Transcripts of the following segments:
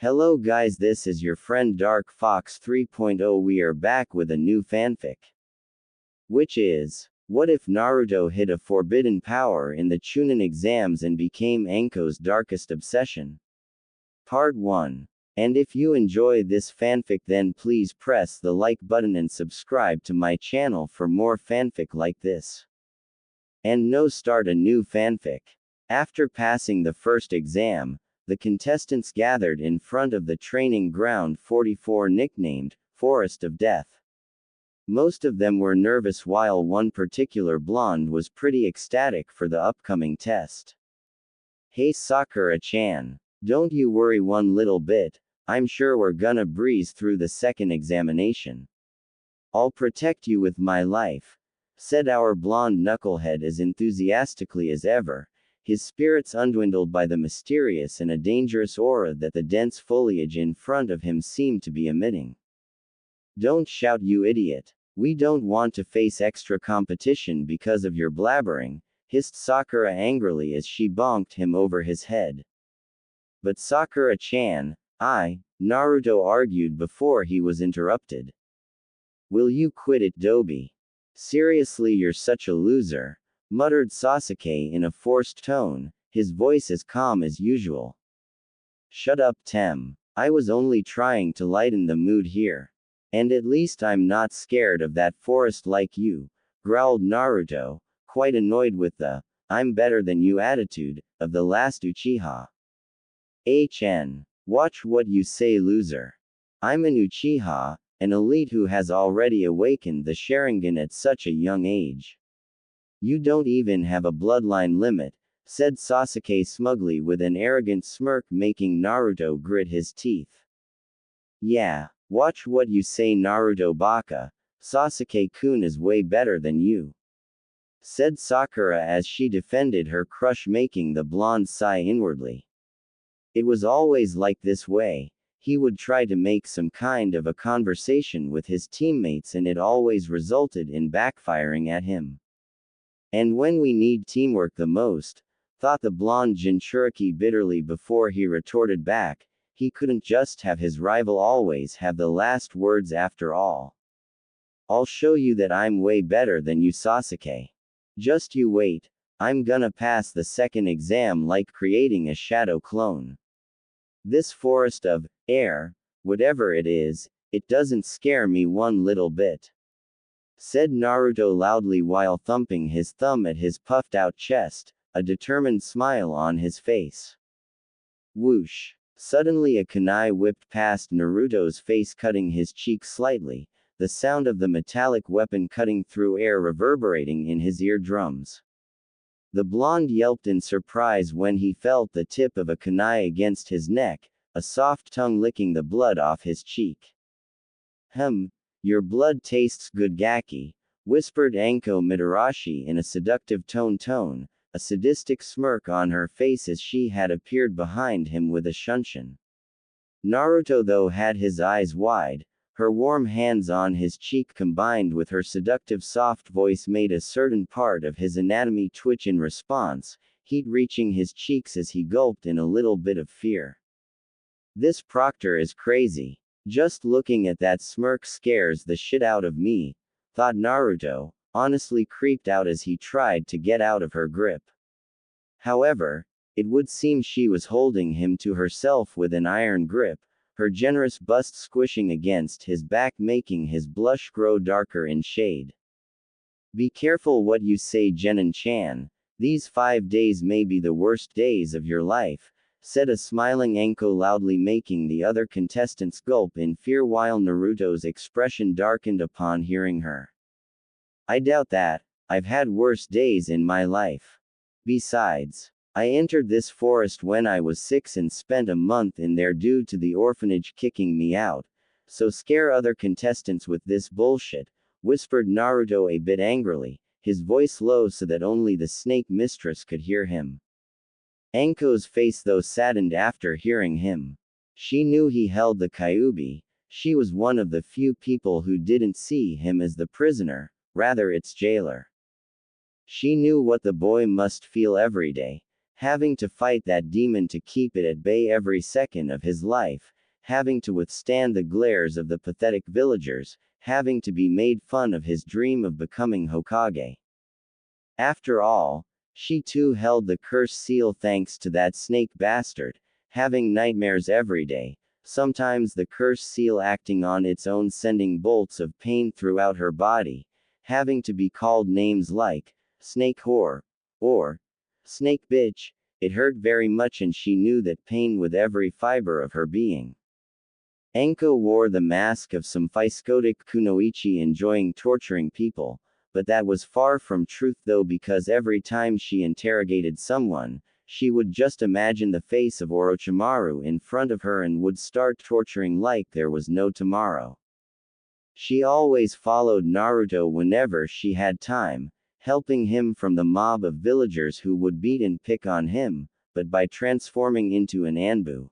Hello guys, this is your friend Dark Fox 3.0. We are back with a new fanfic. Which is, what if Naruto hid a forbidden power in the Chunin exams and became Anko's darkest obsession? Part 1. And if you enjoy this fanfic, then please press the like button and subscribe to my channel for more fanfic like this. And no, start a new fanfic. After passing the first exam, the contestants gathered in front of the training ground 44 nicknamed Forest of Death. Most of them were nervous while one particular blonde was pretty ecstatic for the upcoming test. Hey Sakura-chan, don't you worry one little bit, I'm sure we're gonna breeze through the second examination. I'll protect you with my life, said our blonde knucklehead as enthusiastically as ever, his spirits undwindled by the mysterious and a dangerous aura that the dense foliage in front of him seemed to be emitting. Don't shout, you idiot. We don't want to face extra competition because of your blabbering, hissed Sakura angrily as she bonked him over his head. But Sakura-chan, Naruto argued before he was interrupted. Will you quit it, Dobi? Seriously, you're such a loser, muttered Sasuke in a forced tone, his voice as calm as usual. Shut up, Tem. I was only trying to lighten the mood here. And at least I'm not scared of that forest like you, growled Naruto, quite annoyed with the I'm better than you attitude of the last Uchiha. Watch what you say, loser. I'm an Uchiha, an elite who has already awakened the Sharingan at such a young age. You don't even have a bloodline limit, said Sasuke smugly with an arrogant smirk, making Naruto grit his teeth. Yeah, watch what you say, Naruto baka, Sasuke-kun is way better than you, said Sakura as she defended her crush, making the blonde sigh inwardly. It was always like this way. He would try to make some kind of a conversation with his teammates and it always resulted in backfiring at him. And when we need teamwork the most, thought the blonde Jinchuriki bitterly before he retorted back, he couldn't just have his rival always have the last words after all. I'll show you that I'm way better than you, Sasuke. Just you wait, I'm gonna pass the second exam like creating a shadow clone. This forest of air, whatever it is, it doesn't scare me one little bit, said Naruto loudly while thumping his thumb at his puffed out chest, a determined smile on his face. Whoosh! Suddenly a kunai whipped past Naruto's face, cutting his cheek slightly, the sound of the metallic weapon cutting through air reverberating in his eardrums. The blonde yelped in surprise when he felt the tip of a kunai against his neck, a soft tongue licking the blood off his cheek. Your blood tastes good, Gaki, whispered Anko Mitarashi in a seductive tone, a sadistic smirk on her face as she had appeared behind him with a shunshin. Naruto, though, had his eyes wide. Her warm hands on his cheek combined with her seductive soft voice made a certain part of his anatomy twitch in response, heat reaching his cheeks as he gulped in a little bit of fear. This Proctor is crazy. Just looking at that smirk scares the shit out of me, thought Naruto, honestly creeped out as he tried to get out of her grip. However, it would seem she was holding him to herself with an iron grip, her generous bust squishing against his back, making his blush grow darker in shade. Be careful what you say, Genin-chan. These 5 days may be the worst days of your life, said a smiling Anko loudly, making the other contestants gulp in fear while Naruto's expression darkened upon hearing her. I doubt that. I've had worse days in my life. Besides, I entered this forest when I was 6 and spent a month in there due to the orphanage kicking me out, so scare other contestants with this bullshit, whispered Naruto a bit angrily, his voice low so that only the snake mistress could hear him. Anko's face, though, saddened after hearing him. She knew he held the Kyuubi. She was one of the few people who didn't see him as the prisoner, rather its jailer. She knew what the boy must feel every day, having to fight that demon to keep it at bay every second of his life, having to withstand the glares of the pathetic villagers, having to be made fun of his dream of becoming Hokage. After all, she too held the cursed seal thanks to that snake bastard, having nightmares every day, sometimes the cursed seal acting on its own, sending bolts of pain throughout her body, having to be called names like snake whore or snake bitch. It hurt very much and she knew that pain with every fiber of her being. Anko wore the mask of some psychotic kunoichi enjoying torturing people, but that was far from truth though, because every time she interrogated someone, she would just imagine the face of Orochimaru in front of her and would start torturing like there was no tomorrow. She always followed Naruto whenever she had time, helping him from the mob of villagers who would beat and pick on him, but by transforming into an Anbu.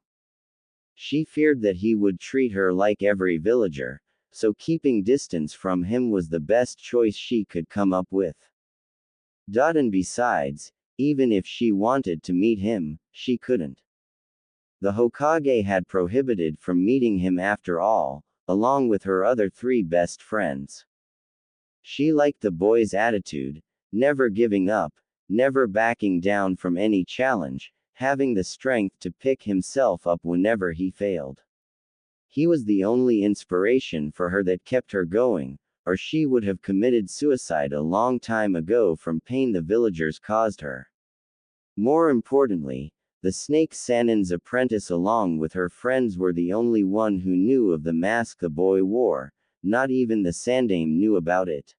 She feared that he would treat her like every villager, so keeping distance from him was the best choice she could come up with. And besides, even if she wanted to meet him, she couldn't. The Hokage had prohibited from meeting him after all, along with her other 3 best friends. She liked the boy's attitude, never giving up, never backing down from any challenge, having the strength to pick himself up whenever he failed. He was the only inspiration for her that kept her going, or she would have committed suicide a long time ago from pain the villagers caused her. More importantly, the Snake Sanin's apprentice along with her friends were the only one who knew of the mask the boy wore, not even the Sandame knew about it.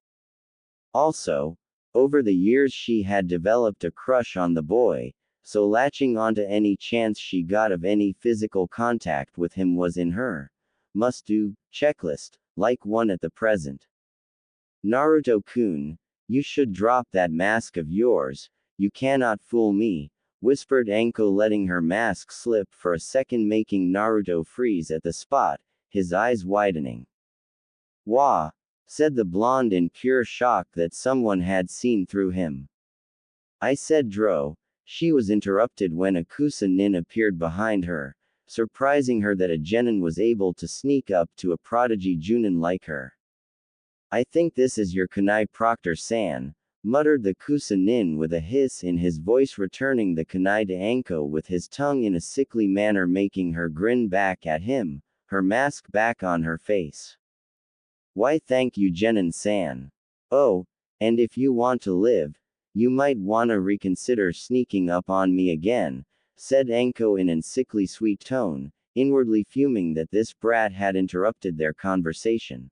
Also, over the years she had developed a crush on the boy, so latching onto any chance she got of any physical contact with him was in her must-do checklist, like one at the present. Naruto-kun, you should drop that mask of yours, you cannot fool me, whispered Anko, letting her mask slip for a second, making Naruto freeze at the spot, his eyes widening. Wah! Said the blonde in pure shock that someone had seen through him. I said Dro. She was interrupted when a Kusa-nin appeared behind her, surprising her that a genin was able to sneak up to a prodigy Chunin like her. I think this is your kunai Proctor-san, muttered the Kusa-nin with a hiss in his voice, returning the kunai to Anko with his tongue in a sickly manner, making her grin back at him, her mask back on her face. Why thank you Genin-san. Oh, and if you want to live, you might wanna reconsider sneaking up on me again, said Anko in an sickly sweet tone, inwardly fuming that this brat had interrupted their conversation.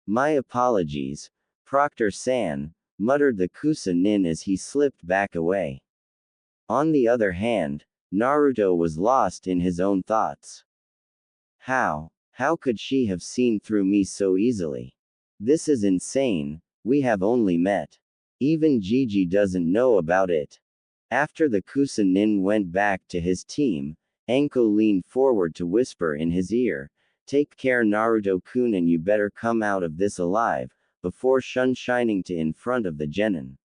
My apologies, Proctor-san, muttered the Kusa-nin as he slipped back away. On the other hand, Naruto was lost in his own thoughts. How could she have seen through me so easily? This is insane, we have only met. Even Gigi doesn't know about it. After the Kusa-nin went back to his team, Anko leaned forward to whisper in his ear, take care Naruto-kun, and you better come out of this alive, before shining to in front of the genin.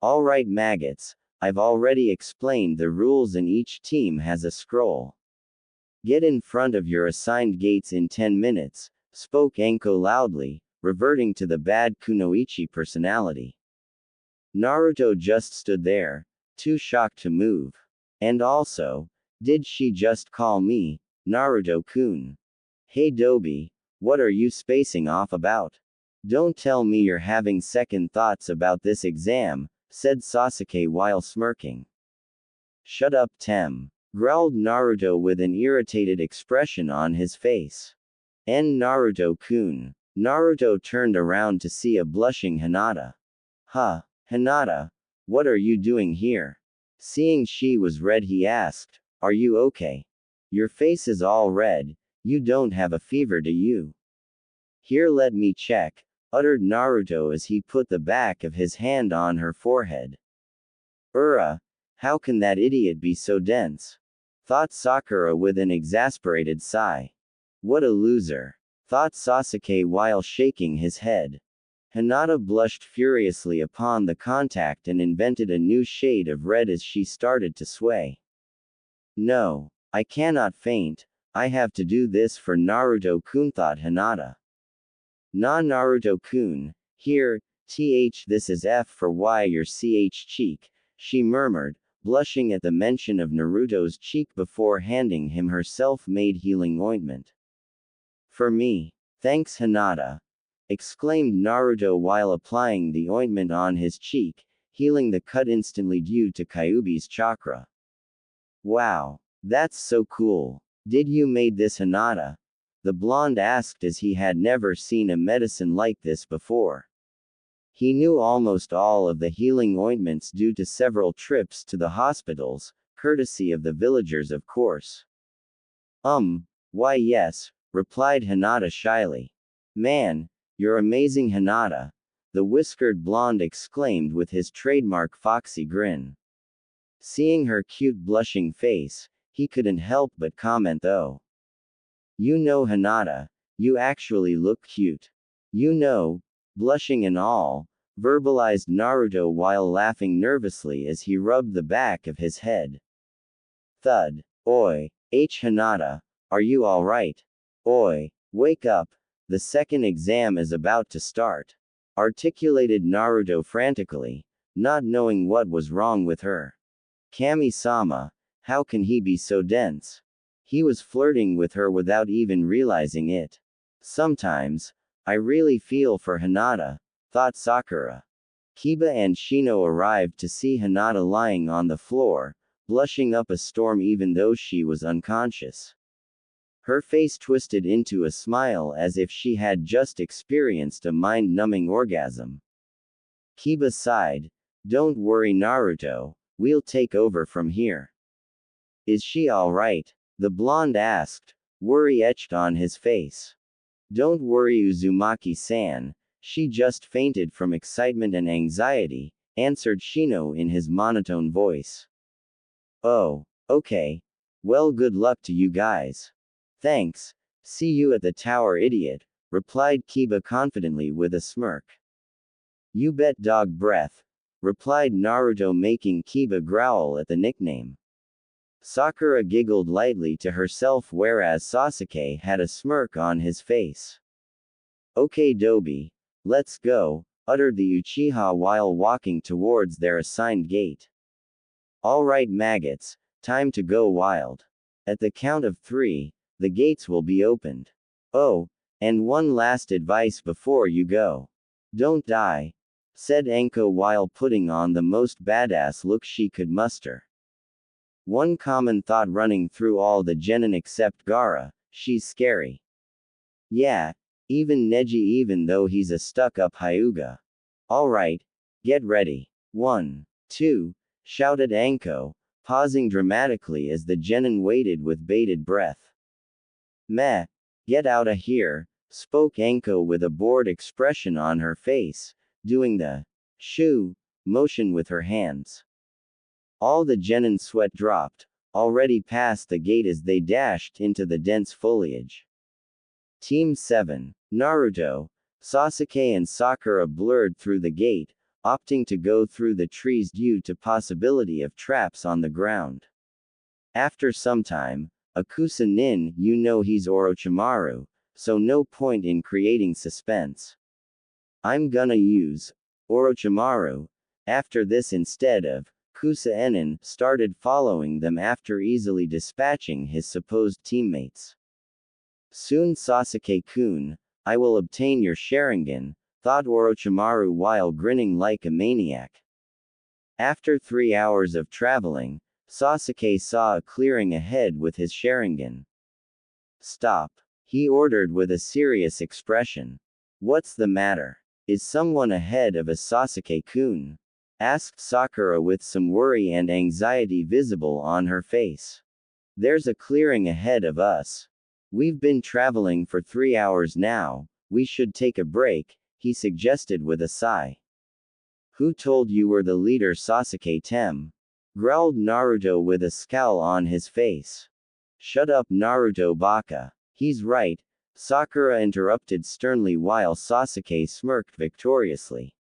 Alright maggots, I've already explained the rules and each team has a scroll. Get in front of your assigned gates in 10 minutes, spoke Anko loudly, reverting to the bad kunoichi personality. Naruto just stood there, too shocked to move. And also, did she just call me Naruto-kun? Hey Dobi, what are you spacing off about? Don't tell me you're having second thoughts about this exam, said Sasuke while smirking. Shut up Tem, growled Naruto with an irritated expression on his face. Naruto-kun. Naruto turned around to see a blushing Hinata. Huh, Hinata, what are you doing here? Seeing she was red, he asked, are you okay? Your face is all red, you don't have a fever, do you? Here, let me check, uttered Naruto as he put the back of his hand on her forehead. How can that idiot be so dense? Thought Sakura with an exasperated sigh. What a loser, thought Sasuke while shaking his head. Hinata blushed furiously upon the contact and invented a new shade of red as she started to sway. No, I cannot faint, I have to do this for Naruto-kun, thought Hinata. Naruto-kun, here, this is F for Y your cheek, she murmured, blushing at the mention of Naruto's cheek before handing him her self-made healing ointment. For me. Thanks Hinata, exclaimed Naruto while applying the ointment on his cheek, healing the cut instantly due to Kyuubi's chakra. Wow, that's so cool. Did you made this Hinata? The blonde asked as he had never seen a medicine like this before. He knew almost all of the healing ointments due to several trips to the hospitals, courtesy of the villagers of course. Why yes, replied Hinata shyly. Man, you're amazing Hinata, the whiskered blonde exclaimed with his trademark foxy grin. Seeing her cute blushing face, he couldn't help but comment though. You know Hinata, you actually look cute. You know, blushing and all, verbalized Naruto while laughing nervously as he rubbed the back of his head. Thud. Oi, Hinata, are you alright? Oi, wake up, the second exam is about to start, articulated Naruto frantically, not knowing what was wrong with her. Kami-sama, how can he be so dense? He was flirting with her without even realizing it. Sometimes, I really feel for Hinata, thought Sakura. Kiba and Shino arrived to see Hinata lying on the floor, blushing up a storm even though she was unconscious. Her face twisted into a smile as if she had just experienced a mind-numbing orgasm. Kiba sighed, "Don't worry Naruto, we'll take over from here." Is she alright? The blonde asked, worry etched on his face. Don't worry Uzumaki-san, she just fainted from excitement and anxiety, answered Shino in his monotone voice. Oh, okay. Well good luck to you guys. Thanks, see you at the tower idiot, replied Kiba confidently with a smirk. You bet dog breath, replied Naruto making Kiba growl at the nickname. Sakura giggled lightly to herself whereas Sasuke had a smirk on his face. Okay Dobi, let's go, uttered the Uchiha while walking towards their assigned gate. Alright maggots, time to go wild. At the count of 3, the gates will be opened. Oh, and one last advice before you go. Don't die, said Anko while putting on the most badass look she could muster. One common thought running through all the genin except Gaara, she's scary. Yeah, even Neji even though he's a stuck-up Hyuga. Alright, get ready. 1, 2, shouted Anko, pausing dramatically as the genin waited with bated breath. Meh, get outta here, spoke Anko with a bored expression on her face, doing the shoo motion with her hands. All the genin sweat dropped, already past the gate as they dashed into the dense foliage. Team 7, Naruto, Sasuke and Sakura blurred through the gate, opting to go through the trees due to possibility of traps on the ground. After some time, Akusa Nin, you know he's Orochimaru, so no point in creating suspense. I'm gonna use Orochimaru after this instead of Kusa Enin started following them after easily dispatching his supposed teammates. Soon Sasuke-kun, I will obtain your Sharingan, thought Orochimaru while grinning like a maniac. After 3 hours of traveling, Sasuke saw a clearing ahead with his Sharingan. Stop, he ordered with a serious expression. What's the matter? Is someone ahead of us Sasuke-kun? Asked Sakura with some worry and anxiety visible on her face. There's a clearing ahead of us. We've been traveling for 3 hours now, we should take a break, he suggested with a sigh. Who told you were the leader Sasuke-tem? Growled Naruto with a scowl on his face. Shut up Naruto Baka. He's right, Sakura interrupted sternly while Sasuke smirked victoriously.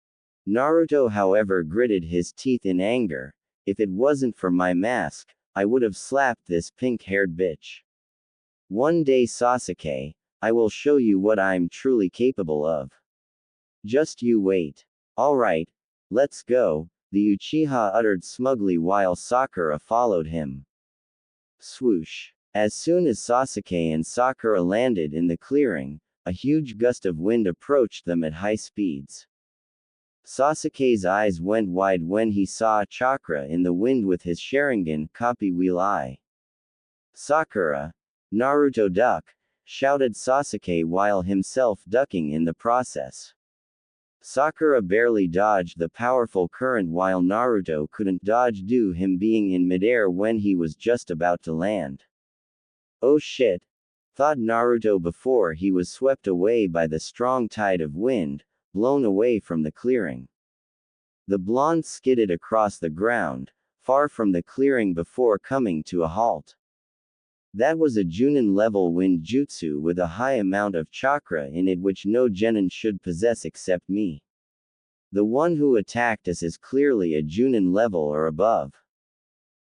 Naruto, however, gritted his teeth in anger. If it wasn't for my mask, I would have slapped this pink-haired bitch. One day, Sasuke, I will show you what I'm truly capable of. Just you wait. Alright, let's go, the Uchiha uttered smugly while Sakura followed him. Swoosh. As soon as Sasuke and Sakura landed in the clearing, a huge gust of wind approached them at high speeds. Sasuke's eyes went wide when he saw Chakra in the wind with his Sharingan copy wheel eye. Sakura! Naruto duck! Shouted Sasuke while himself ducking in the process. Sakura barely dodged the powerful current while Naruto couldn't dodge due to him being in midair when he was just about to land. Oh shit! Thought Naruto before he was swept away by the strong tide of wind, blown away from the clearing. The blonde skidded across the ground, far from the clearing before coming to a halt. That was a Chunin level wind jutsu with a high amount of chakra in it which no genin should possess except me. The one who attacked us is clearly a Chunin level or above.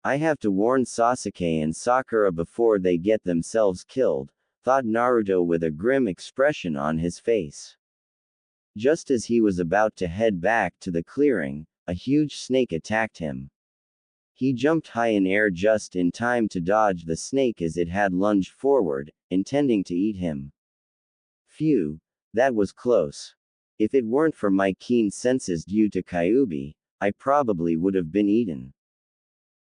I have to warn Sasuke and Sakura before they get themselves killed, thought Naruto with a grim expression on his face. Just as he was about to head back to the clearing, a huge snake attacked him. He jumped high in air just in time to dodge the snake as it had lunged forward, intending to eat him. Phew, that was close. If it weren't for my keen senses due to Kyuubi, I probably would have been eaten.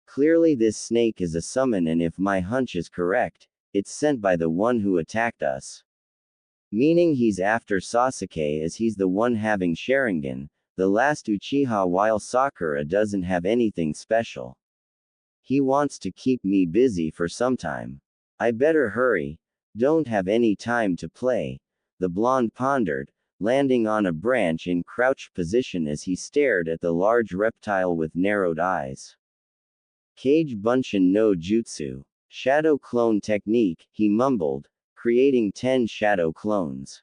Clearly this snake is a summon, and if my hunch is correct, it's sent by the one who attacked us. Meaning he's after Sasuke as he's the one having Sharingan, the last Uchiha, while Sakura doesn't have anything special. He wants to keep me busy for some time. I better hurry. Don't have any time to play. The blonde pondered, landing on a branch in crouched position as he stared at the large reptile with narrowed eyes. Kage Bunshin no Jutsu. Shadow clone technique, he mumbled, creating 10 shadow clones.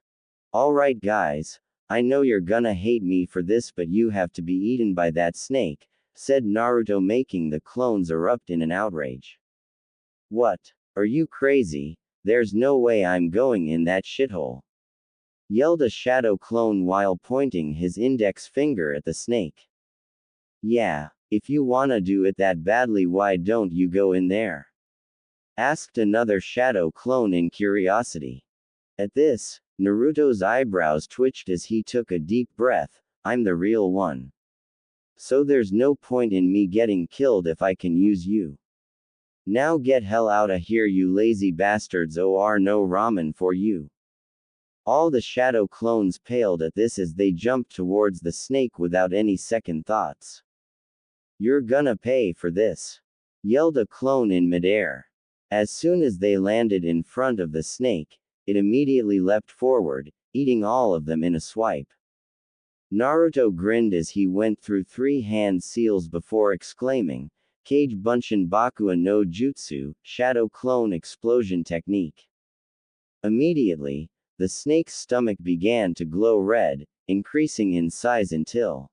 Alright guys, I know you're gonna hate me for this, but you have to be eaten by that snake, said Naruto, making the clones erupt in an outrage. What? Are you crazy? There's no way I'm going in that shithole. Yelled a shadow clone while pointing his index finger at the snake. Yeah, if you wanna do it that badly, why don't you go in there? Asked another shadow clone in curiosity. At this, Naruto's eyebrows twitched as he took a deep breath. I'm the real one. So there's no point in me getting killed if I can use you. Now get hell outta here, you lazy bastards, or no ramen for you. All the shadow clones paled at this as they jumped towards the snake without any second thoughts. You're gonna pay for this, yelled a clone in midair. As soon as they landed in front of the snake, it immediately leapt forward, eating all of them in a swipe. Naruto grinned as he went through 3 hand seals before exclaiming, Kage Bunshin Bakua no Jutsu, Shadow Clone Explosion Technique. Immediately, the snake's stomach began to glow red, increasing in size until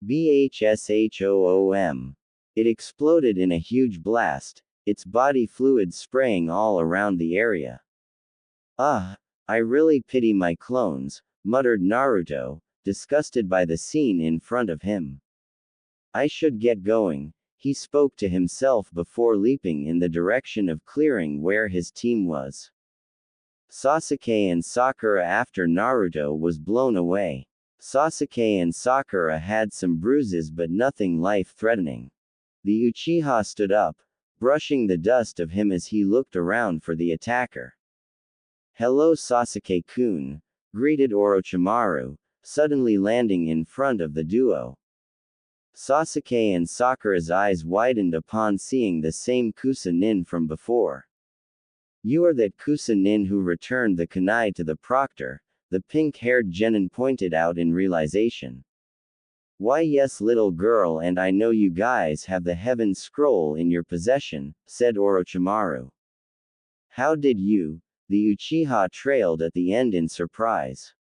BHSHOOM. It exploded in a huge blast, its body fluid spraying all around the area. I really pity my clones, muttered Naruto, disgusted by the scene in front of him. I should get going, he spoke to himself before leaping in the direction of clearing where his team was. Sasuke and Sakura after Naruto was blown away. Sasuke and Sakura had some bruises but nothing life-threatening. The Uchiha stood up, brushing the dust of him as he looked around for the attacker. Hello Sasuke-kun, greeted Orochimaru, suddenly landing in front of the duo. Sasuke and Sakura's eyes widened upon seeing the same Kusa-nin from before. You are that Kusa-nin who returned the kunai to the proctor, the pink-haired genin pointed out in realization. Why yes little girl, and I know you guys have the Heaven Scroll in your possession, said Orochimaru. How did you? The Uchiha trailed at the end in surprise.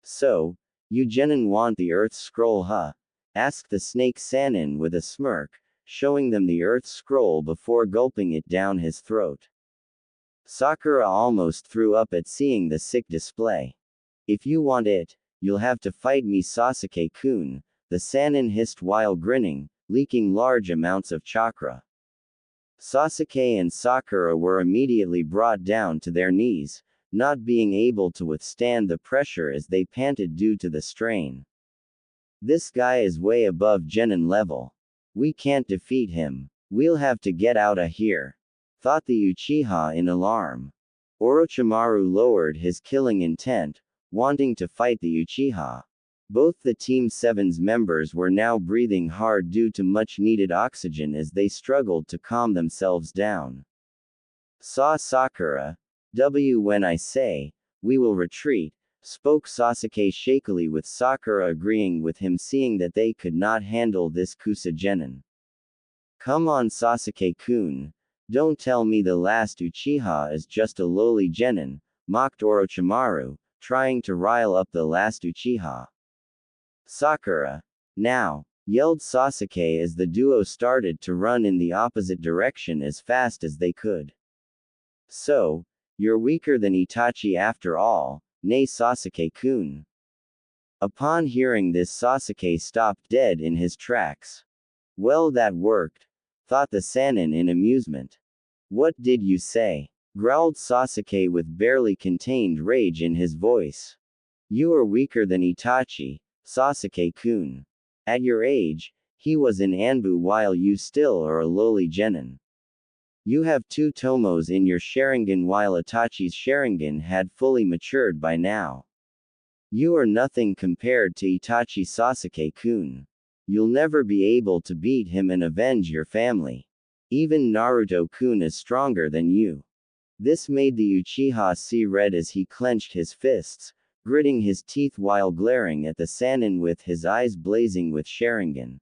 So, you genin want the Earth Scroll huh? Asked the Snake Sannin with a smirk, showing them the Earth Scroll before gulping it down his throat. Sakura almost threw up at seeing the sick display. If you want it, you'll have to fight me, Sasuke-kun, the Sannin hissed while grinning, leaking large amounts of chakra. Sasuke and Sakura were immediately brought down to their knees, not being able to withstand the pressure as they panted due to the strain. This guy is way above genin level. We can't defeat him. We'll have to get out of here, thought the Uchiha in alarm. Orochimaru lowered his killing intent, wanting to fight the Uchiha. Both the Team 7's members were now breathing hard due to much needed oxygen as they struggled to calm themselves down. Saw Sakura. When I say, we will retreat, spoke Sasuke shakily, with Sakura agreeing with him, seeing that they could not handle this Kusa genin. Come on, Sasuke-kun. Don't tell me the last Uchiha is just a lowly genin, mocked Orochimaru, trying to rile up the last Uchiha. Sakura. Now, yelled Sasuke as the duo started to run in the opposite direction as fast as they could. So, you're weaker than Itachi after all, nay Sasuke-kun. Upon hearing this, Sasuke stopped dead in his tracks. Well, that worked, thought the Sannin in amusement. What did you say? Growled Sasuke with barely contained rage in his voice. You are weaker than Itachi, Sasuke-kun. At your age, he was in Anbu while you still are a lowly genin. You have 2 tomos in your Sharingan while Itachi's Sharingan had fully matured by now. You are nothing compared to Itachi, Sasuke-kun. You'll never be able to beat him and avenge your family. Even Naruto-kun is stronger than you. This made the Uchiha see red as he clenched his fists, gritting his teeth while glaring at the Sannin with his eyes blazing with Sharingan.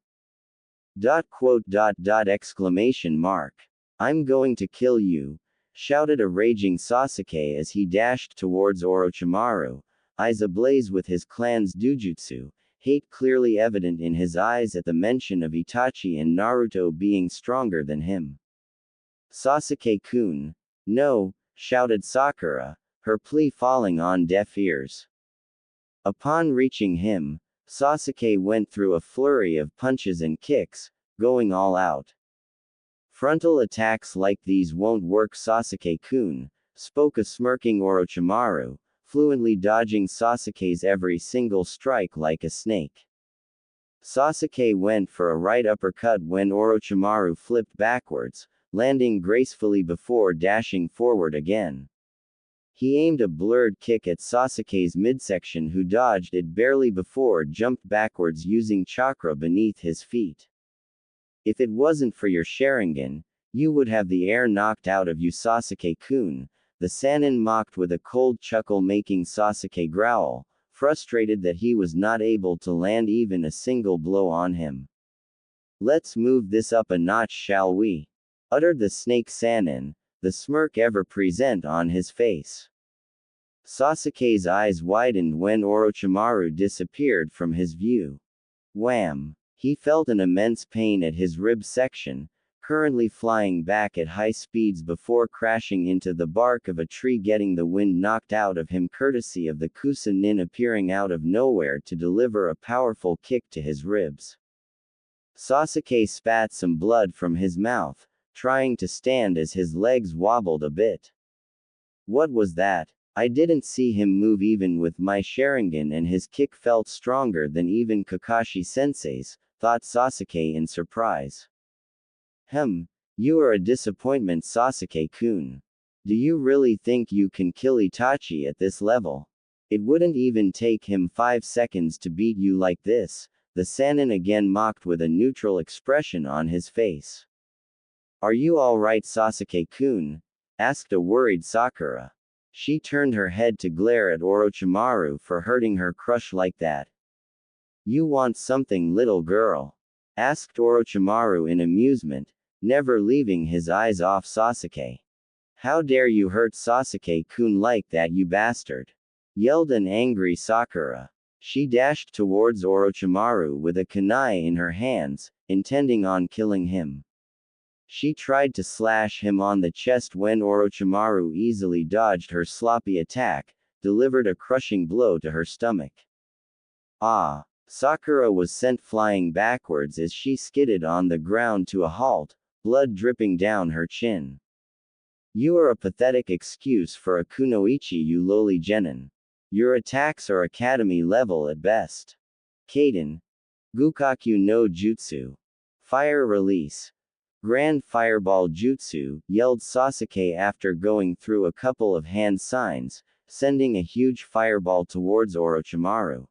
Exclamation mark. I'm going to kill you, shouted a raging Sasuke as he dashed towards Orochimaru, eyes ablaze with his clan's dujutsu, hate clearly evident in his eyes at the mention of Itachi and Naruto being stronger than him. Sasuke-kun. No, shouted Sakura, her plea falling on deaf ears. Upon reaching him, Sasuke went through a flurry of punches and kicks, going all out. Frontal attacks like these won't work, Sasuke-kun, spoke a smirking Orochimaru, fluently dodging Sasuke's every single strike like a snake. Sasuke went for a right uppercut when Orochimaru flipped backwards, landing gracefully before dashing forward again. He aimed a blurred kick at Sasuke's midsection, who dodged it barely before jumped backwards using chakra beneath his feet. If it wasn't for your Sharingan, you would have the air knocked out of you, Sasuke-kun, the Sannin mocked with a cold chuckle, making Sasuke growl, frustrated that he was not able to land even a single blow on him. Let's move this up a notch, shall we? Uttered the Snake Sannin, the smirk ever present on his face. Sasuke's eyes widened when Orochimaru disappeared from his view. Wham! He felt an immense pain at his rib section, currently flying back at high speeds before crashing into the bark of a tree, getting the wind knocked out of him courtesy of the Kusa Nin appearing out of nowhere to deliver a powerful kick to his ribs. Sasuke spat some blood from his mouth, trying to stand as his legs wobbled a bit. What was that? I didn't see him move even with my Sharingan, and his kick felt stronger than even Kakashi-sensei's, thought Sasuke in surprise. You are a disappointment, Sasuke-kun. Do you really think you can kill Itachi at this level? It wouldn't even take him 5 seconds to beat you like this, the Sannin again mocked with a neutral expression on his face. Are you alright, Sasuke-kun? Asked a worried Sakura. She turned her head to glare at Orochimaru for hurting her crush like that. You want something, little girl? Asked Orochimaru in amusement, never leaving his eyes off Sasuke. How dare you hurt Sasuke-kun like that, you bastard! Yelled an angry Sakura. She dashed towards Orochimaru with a kunai in her hands, intending on killing him. She tried to slash him on the chest when Orochimaru easily dodged her sloppy attack, delivered a crushing blow to her stomach. Ah! Sakura was sent flying backwards as she skidded on the ground to a halt, blood dripping down her chin. You are a pathetic excuse for a kunoichi, you lowly genin. Your attacks are academy level at best. Kaden. Gukaku no Jutsu. Fire release. Grand Fireball Jutsu, yelled Sasuke after going through a couple of hand signs, sending a huge fireball towards Orochimaru.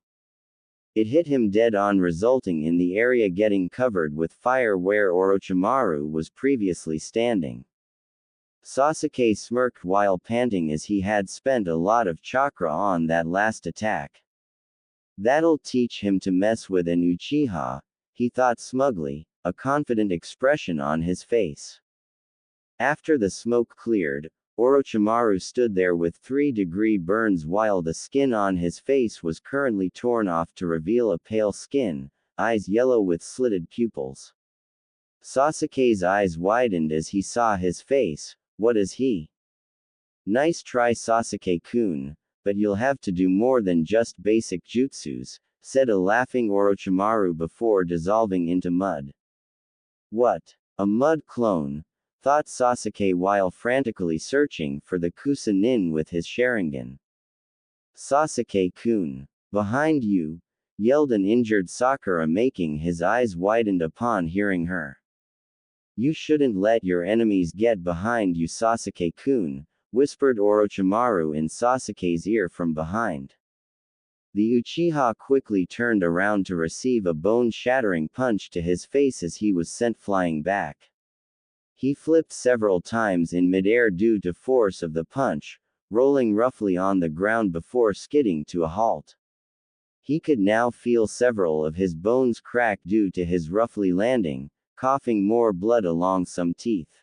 It hit him dead on, resulting in the area getting covered with fire where Orochimaru was previously standing. Sasuke smirked while panting as he had spent a lot of chakra on that last attack. That'll teach him to mess with an Uchiha, he thought smugly, a confident expression on his face. After the smoke cleared, Orochimaru stood there with 3-degree burns while the skin on his face was currently torn off to reveal a pale skin, eyes yellow with slitted pupils. Sasuke's eyes widened as he saw his face. What is he? Nice try, Sasuke-kun, but you'll have to do more than just basic jutsus, said a laughing Orochimaru before dissolving into mud. What? A mud clone? Thought Sasuke while frantically searching for the Chunin with his Sharingan. Sasuke-kun. Behind you, yelled an injured Sakura, making his eyes widened upon hearing her. You shouldn't let your enemies get behind you, Sasuke-kun, whispered Orochimaru in Sasuke's ear from behind. The Uchiha quickly turned around to receive a bone-shattering punch to his face as he was sent flying back. He flipped several times in midair due to force of the punch, rolling roughly on the ground before skidding to a halt. He could now feel several of his bones crack due to his roughly landing, coughing more blood along some teeth.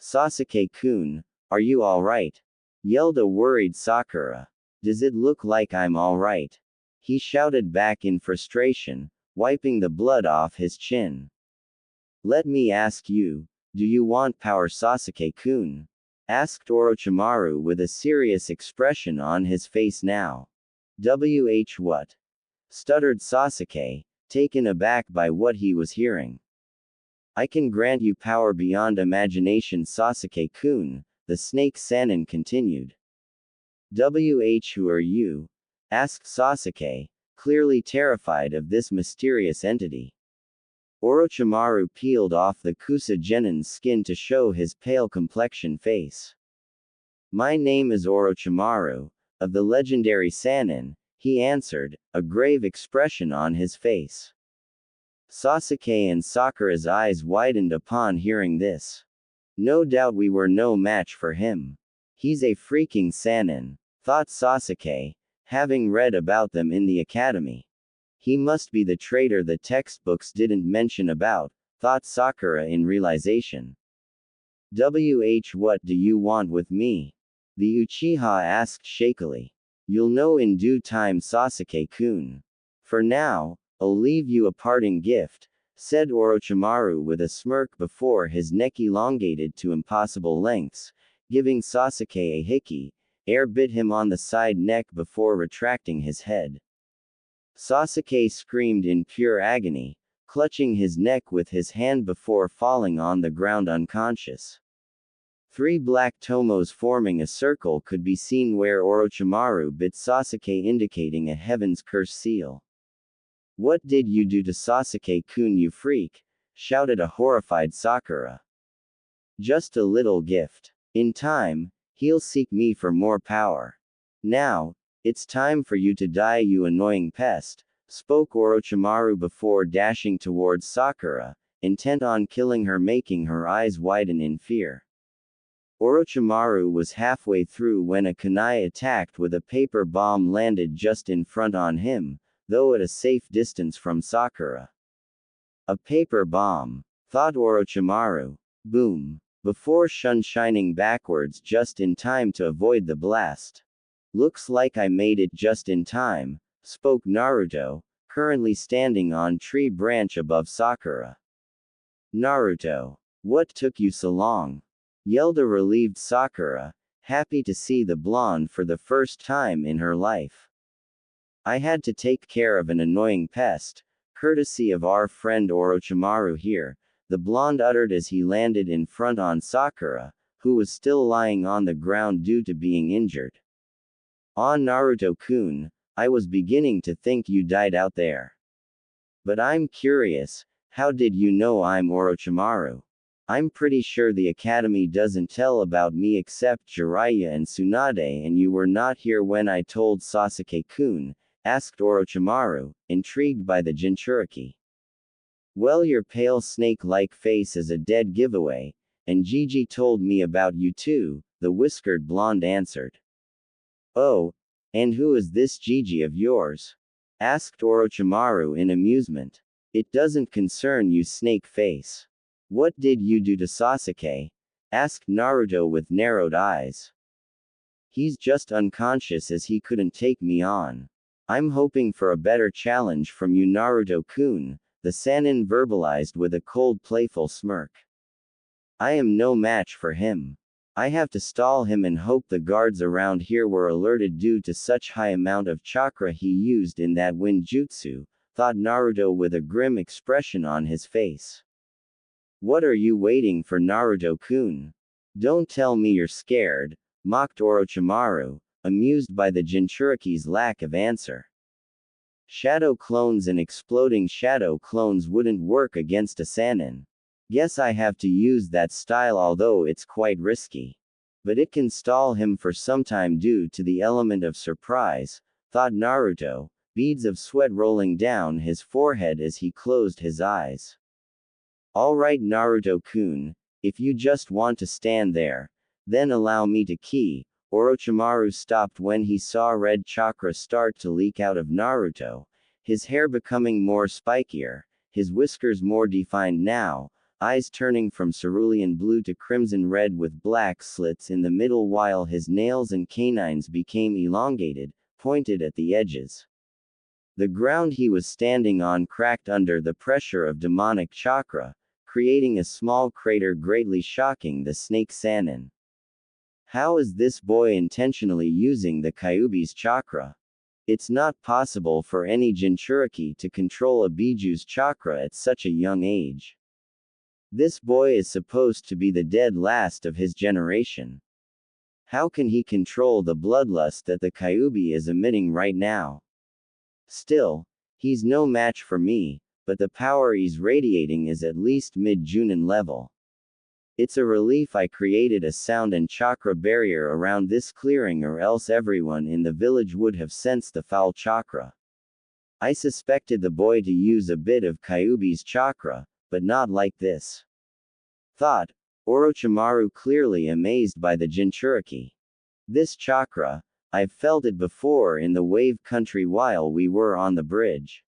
Sasuke-kun, are you alright? Yelled a worried Sakura. Does it look like I'm alright? He shouted back in frustration, wiping the blood off his chin. Let me ask you, do you want power, Sasuke-kun? Asked Orochimaru with a serious expression on his face now. What? Stuttered Sasuke, taken aback by what he was hearing. I can grant you power beyond imagination, Sasuke-kun, the snake Sannin continued. Who are you? Asked Sasuke, clearly terrified of this mysterious entity. Orochimaru peeled off the Kusa Genin's skin to show his pale complexion face. My name is Orochimaru, of the legendary Sannin, he answered, a grave expression on his face. Sasuke and Sakura's eyes widened upon hearing this. No doubt we were no match for him. He's a freaking Sannin, thought Sasuke, having read about them in the academy. He must be the traitor the textbooks didn't mention about, thought Sakura in realization. What do you want with me? The Uchiha asked shakily. You'll know in due time, Sasuke-kun. For now, I'll leave you a parting gift, said Orochimaru with a smirk before his neck elongated to impossible lengths, giving Sasuke a hickey, ere bit him on the side neck before retracting his head. Sasuke screamed in pure agony, clutching his neck with his hand before falling on the ground unconscious. 3 black tomos forming a circle could be seen where Orochimaru bit Sasuke, indicating a heaven's curse seal. What did you do to Sasuke-kun, you freak? Shouted a horrified Sakura. Just a little gift. In time, he'll seek me for more power. Now, it's time for you to die, you annoying pest, spoke Orochimaru before dashing towards Sakura, intent on killing her, making her eyes widen in fear. Orochimaru was halfway through when a kunai attacked with a paper bomb landed just in front on him, though at a safe distance from Sakura. A paper bomb, thought Orochimaru. Boom. before shining backwards just in time to avoid the blast. Looks like I made it just in time, spoke Naruto, currently standing on tree branch above Sakura. Naruto, what took you so long? Yelled a relieved Sakura, happy to see the blonde for the first time in her life. I had to take care of an annoying pest, courtesy of our friend Orochimaru here, the blonde uttered as he landed in front on Sakura, who was still lying on the ground due to being injured. Ah, Naruto-kun, I was beginning to think you died out there. But I'm curious, how did you know I'm Orochimaru? I'm pretty sure the academy doesn't tell about me except Jiraiya and Tsunade, and you were not here when I told Sasuke-kun, asked Orochimaru, intrigued by the Jinchuriki. Well, your pale snake-like face is a dead giveaway, and Gigi told me about you too, the whiskered blonde answered. Oh, and who is this Gigi of yours? Asked Orochimaru in amusement. It doesn't concern you, snake face. What did you do to Sasuke? Asked Naruto with narrowed eyes. He's just unconscious as he couldn't take me on. I'm hoping for a better challenge from you, Naruto-kun, the Sannin verbalized with a cold playful smirk. I am no match for him. I have to stall him and hope the guards around here were alerted due to such high amount of chakra he used in that wind jutsu, thought Naruto with a grim expression on his face. What are you waiting for, Naruto-kun? Don't tell me you're scared, mocked Orochimaru, amused by the Jinchuriki's lack of answer. Shadow clones and exploding shadow clones wouldn't work against a Sannin. Guess I have to use that style, although it's quite risky. But it can stall him for some time due to the element of surprise, thought Naruto, beads of sweat rolling down his forehead as he closed his eyes. Alright, Naruto-kun, if you just want to stand there, then allow me to key. Orochimaru stopped when he saw red chakra start to leak out of Naruto, his hair becoming more spikier, his whiskers more defined now, eyes turning from cerulean blue to crimson red with black slits in the middle, while his nails and canines became elongated, pointed at the edges. The ground he was standing on cracked under the pressure of demonic chakra, creating a small crater greatly shocking the snake Sannin. How is this boy intentionally using the Kyuubi's chakra? It's not possible for any Jinchuriki to control a Biju's chakra at such a young age. This boy is supposed to be the dead last of his generation. How can he control the bloodlust that the Kyuubi is emitting right now? Still, he's no match for me, but the power he's radiating is at least mid-Chunin level. It's a relief I created a sound and chakra barrier around this clearing, or else everyone in the village would have sensed the foul chakra. I suspected the boy to use a bit of Kyuubi's chakra, but not like this. Thought Orochimaru, clearly amazed by the Jinchuriki. This chakra, I've felt it before in the wave country while we were on the bridge.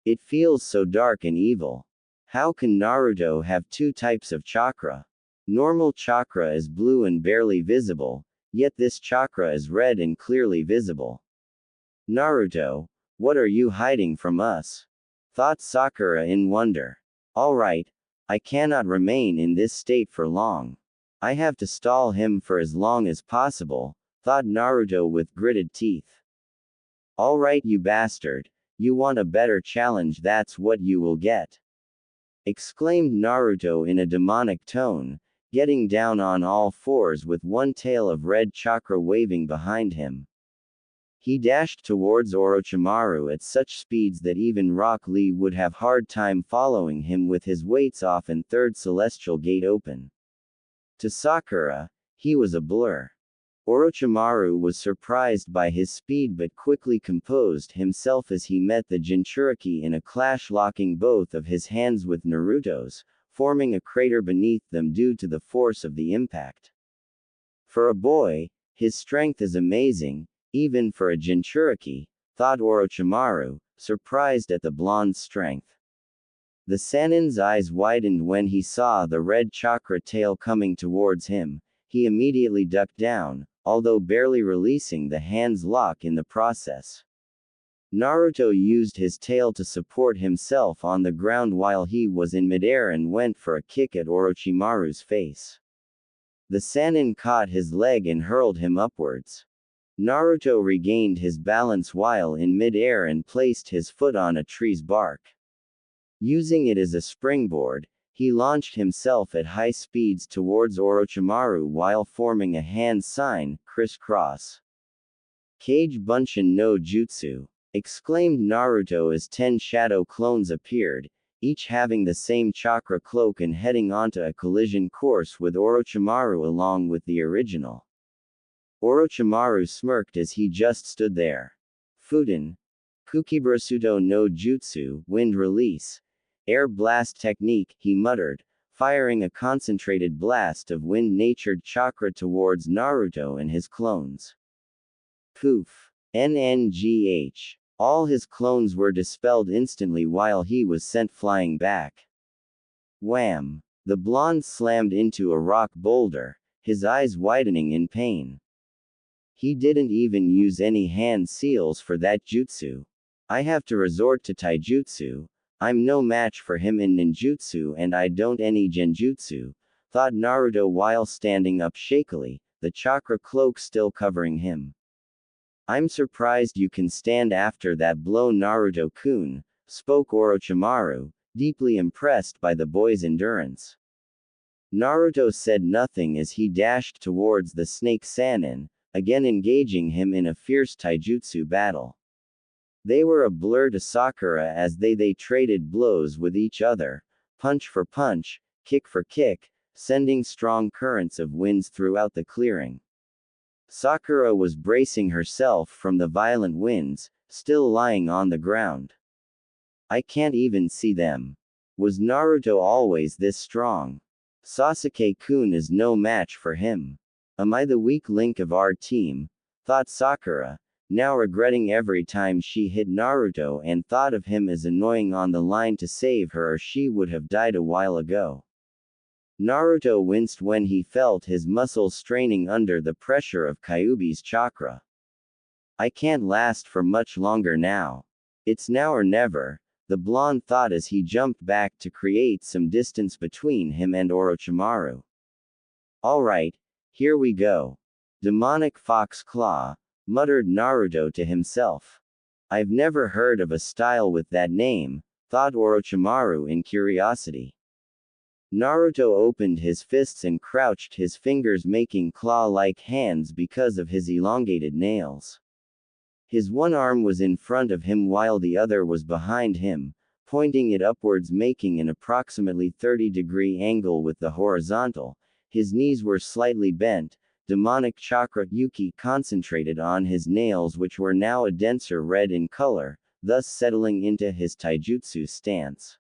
It feels so dark and evil. How can Naruto have two types of chakra? Normal chakra is blue and barely visible, yet this chakra is red and clearly visible. Naruto, what are you hiding from us? Thought Sakura in wonder. Alright, I cannot remain in this state for long. I have to stall him for as long as possible, thought Naruto with gritted teeth. Alright, you bastard, you want a better challenge, that's what you will get. Exclaimed Naruto in a demonic tone, getting down on all fours with one tail of red chakra waving behind him. He dashed towards Orochimaru at such speeds that even Rock Lee would have hard time following him with his weights off and third celestial gate open. To Sakura, he was a blur. Orochimaru was surprised by his speed but quickly composed himself as he met the Jinchuriki in a clash, locking both of his hands with Naruto's, forming a crater beneath them due to the force of the impact. For a boy, his strength is amazing, even for a Jinchuriki, thought Orochimaru, surprised at the blonde's strength. The Sanin's eyes widened when he saw the red chakra tail coming towards him. He immediately ducked down, although barely releasing the hand's lock in the process. Naruto used his tail to support himself on the ground while he was in midair and went for a kick at Orochimaru's face. The Sannin caught his leg and hurled him upwards. Naruto regained his balance while in mid-air and placed his foot on a tree's bark. Using it as a springboard, he launched himself at high speeds towards Orochimaru while forming a hand sign, crisscross. Kage Bunshin no Jutsu! Exclaimed Naruto as 10 shadow clones appeared, each having the same chakra cloak and heading onto a collision course with Orochimaru along with the original. Orochimaru smirked as he just stood there. Futen. Kukiburasuto no Jutsu, wind release. Air blast technique, he muttered, firing a concentrated blast of wind-natured chakra towards Naruto and his clones. Poof. NNGH. All his clones were dispelled instantly while he was sent flying back. Wham! The blonde slammed into a rock boulder, his eyes widening in pain. He didn't even use any hand seals for that jutsu. I have to resort to taijutsu. I'm no match for him in ninjutsu and I don't any genjutsu, thought Naruto while standing up shakily, the chakra cloak still covering him. I'm surprised you can stand after that blow, Naruto-kun, spoke Orochimaru, deeply impressed by the boy's endurance. Naruto said nothing as he dashed towards the snake Sannin, again engaging him in a fierce taijutsu battle. They were a blur to Sakura as they traded blows with each other, punch for punch, kick for kick, sending strong currents of winds throughout the clearing. Sakura was bracing herself from the violent winds, still lying on the ground. I can't even see them. Was Naruto always this strong? Sasuke-kun is no match for him. Am I the weak link of our team? Thought Sakura, now regretting every time she hit Naruto and thought of him as annoying on the line to save her or she would have died a while ago. Naruto winced when he felt his muscles straining under the pressure of Kyuubi's chakra. I can't last for much longer now. It's now or never, the blonde thought as he jumped back to create some distance between him and Orochimaru. Alright, here we go. Demonic Fox Claw, muttered Naruto to himself. I've never heard of a style with that name, thought Orochimaru in curiosity. Naruto opened his fists and crouched his fingers making claw-like hands because of his elongated nails. His one arm was in front of him while the other was behind him, pointing it upwards making an approximately 30-degree angle with the horizontal. His knees were slightly bent, demonic chakra Yuki concentrated on his nails which were now a denser red in color, thus settling into his taijutsu stance.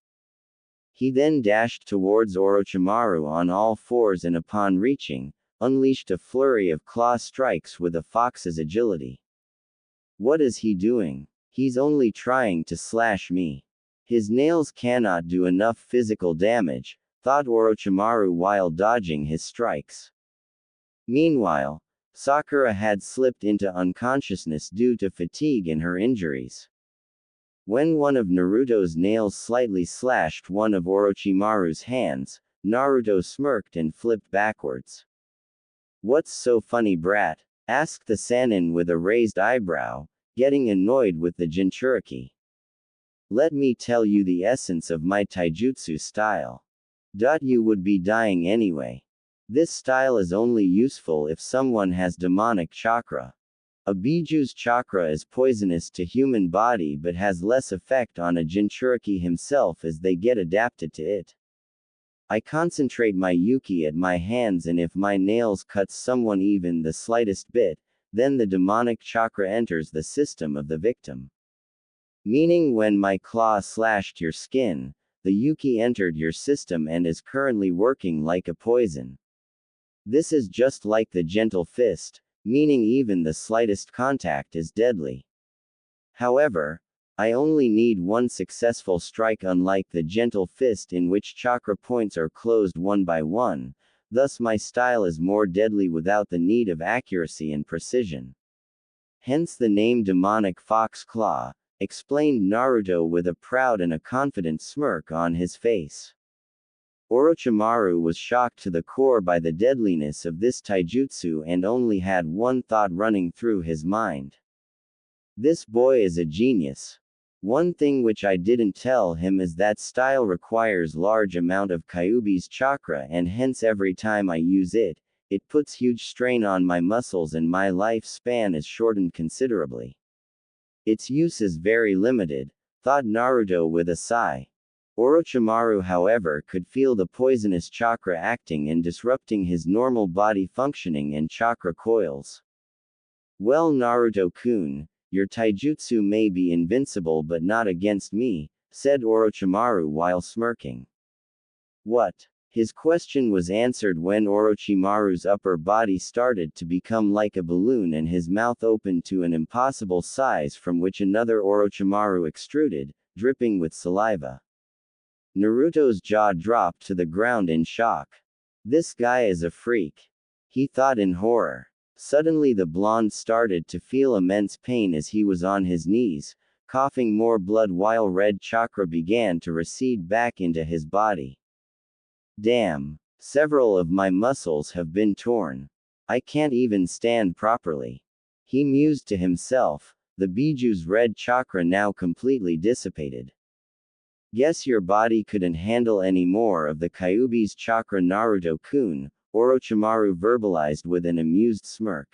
He then dashed towards Orochimaru on all fours and upon reaching, unleashed a flurry of claw strikes with a fox's agility. What is he doing? He's only trying to slash me. His nails cannot do enough physical damage, thought Orochimaru while dodging his strikes. Meanwhile, Sakura had slipped into unconsciousness due to fatigue and her injuries. When one of Naruto's nails slightly slashed one of Orochimaru's hands, Naruto smirked and flipped backwards. What's so funny, brat? Asked the Sannin with a raised eyebrow, getting annoyed with the Jinchuriki. Let me tell you the essence of my taijutsu style. You would be dying anyway. This style is only useful if someone has demonic chakra. A Biju's chakra is poisonous to human body but has less effect on a Jinchuriki himself as they get adapted to it. I concentrate my Yuki at my hands and if my nails cuts someone even the slightest bit, then the demonic chakra enters the system of the victim. Meaning when my claw slashed your skin, the Yuki entered your system and is currently working like a poison. This is just like the gentle fist, meaning even the slightest contact is deadly. However, I only need one successful strike, unlike the gentle fist in which chakra points are closed one by one, thus my style is more deadly without the need of accuracy and precision. Hence the name Demonic Fox Claw, explained Naruto with a proud and a confident smirk on his face. Orochimaru was shocked to the core by the deadliness of this taijutsu and only had one thought running through his mind. This boy is a genius. One thing which I didn't tell him is that style requires large amount of Kyuubi's chakra, and hence every time I use it, it puts huge strain on my muscles and my lifespan is shortened considerably. Its use is very limited, thought Naruto with a sigh. Orochimaru, however, could feel the poisonous chakra acting and disrupting his normal body functioning and chakra coils. Well, Naruto-kun, your taijutsu may be invincible but not against me, said Orochimaru while smirking. What? His question was answered when Orochimaru's upper body started to become like a balloon and his mouth opened to an impossible size from which another Orochimaru extruded, dripping with saliva. Naruto's jaw dropped to the ground in shock. This guy is a freak, he thought in horror. Suddenly the blonde started to feel immense pain as he was on his knees, coughing more blood while red chakra began to recede back into his body. Damn, several of my muscles have been torn. I can't even stand properly. He mused to himself, the Biju's red chakra now completely dissipated. Guess your body couldn't handle any more of the Kyuubi's chakra, Naruto-kun, Orochimaru verbalized with an amused smirk.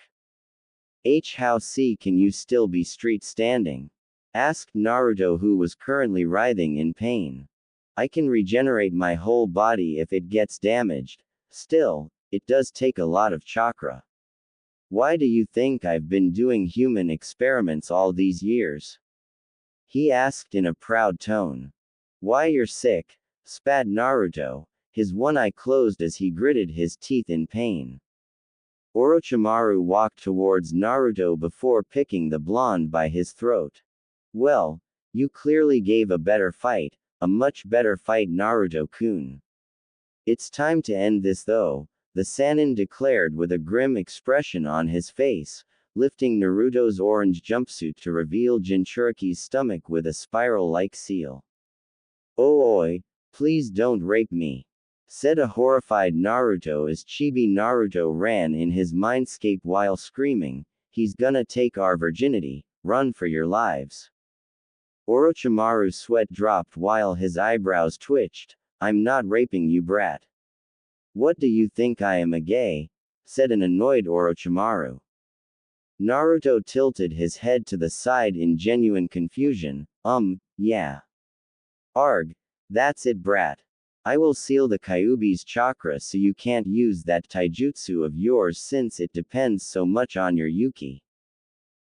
How can you still be street standing? Asked Naruto, who was currently writhing in pain. I can regenerate my whole body if it gets damaged. Still, it does take a lot of chakra. Why do you think I've been doing human experiments all these years? He asked in a proud tone. Why, you're sick, spat Naruto, his one eye closed as he gritted his teeth in pain. Orochimaru walked towards Naruto before picking the blonde by his throat. Well, you clearly gave a better fight, a much better fight, Naruto-kun. It's time to end this though, the Sannin declared with a grim expression on his face, lifting Naruto's orange jumpsuit to reveal Jinchuriki's stomach with a spiral-like seal. Oh oi, please don't rape me, said a horrified Naruto as Chibi Naruto ran in his mindscape while screaming, he's gonna take our virginity, run for your lives. Orochimaru's sweat dropped while his eyebrows twitched. I'm not raping you, brat. What do you think, I am a gay? Said an annoyed Orochimaru. Naruto tilted his head to the side in genuine confusion. Yeah. Arg. That's it, brat. I will seal the Kyuubi's chakra so you can't use that taijutsu of yours since it depends so much on your Yuki.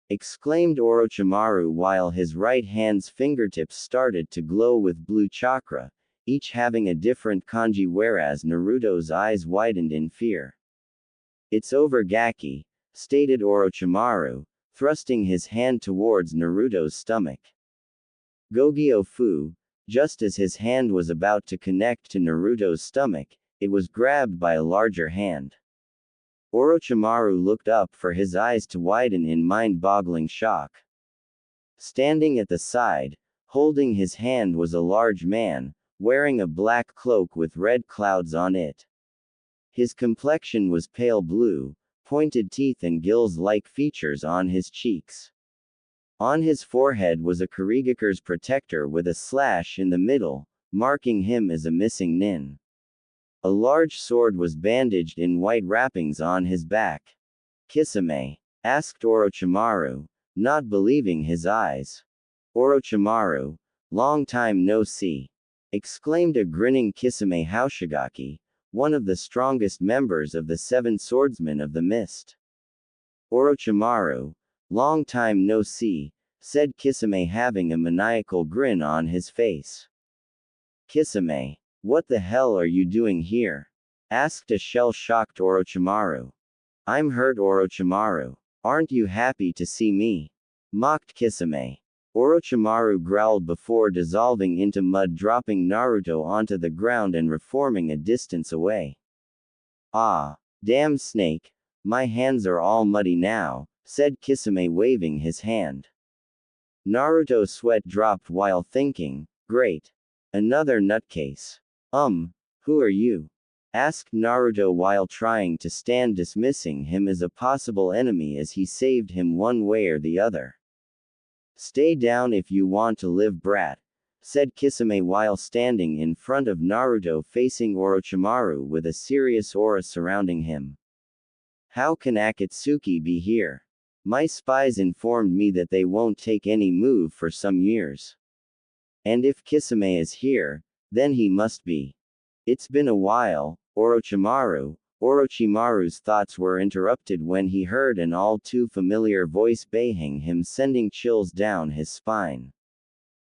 Exclaimed Orochimaru while his right hand's fingertips started to glow with blue chakra, each having a different kanji, whereas Naruto's eyes widened in fear. It's over, Gaki, stated Orochimaru, thrusting his hand towards Naruto's stomach. Gogyo Fu, just as his hand was about to connect to Naruto's stomach, it was grabbed by a larger hand. Orochimaru looked up for his eyes to widen in mind-boggling shock. Standing at the side, holding his hand, was a large man, wearing a black cloak with red clouds on it. His complexion was pale blue, pointed teeth and gills-like features on his cheeks. On his forehead was a Kurigakure's protector with a slash in the middle, marking him as a missing nin. A large sword was bandaged in white wrappings on his back. Kisame? Asked Orochimaru, not believing his eyes. Orochimaru, long time no see, exclaimed a grinning Kisame Hoshigaki, one of the strongest members of the 7 swordsmen of the mist. Orochimaru, long time no see, said Kisame, having a maniacal grin on his face. Kisame, what the hell are you doing here? Asked a shell-shocked Orochimaru. I'm hurt, Orochimaru. Aren't you happy to see me? Mocked Kisame. Orochimaru growled before dissolving into mud, dropping Naruto onto the ground and reforming a distance away. Ah, damn snake, my hands are all muddy now, said Kisame, waving his hand. Naruto's sweat dropped while thinking, great. Another nutcase. Who are you? Asked Naruto while trying to stand, dismissing him as a possible enemy as he saved him one way or the other. Stay down if you want to live, brat, said Kisame while standing in front of Naruto facing Orochimaru with a serious aura surrounding him. How can Akatsuki be here? My spies informed me that they won't take any move for some years. And if Kisame is here, then he must be. It's been a while, Orochimaru. Orochimaru's thoughts were interrupted when he heard an all too familiar voice baying him, sending chills down his spine.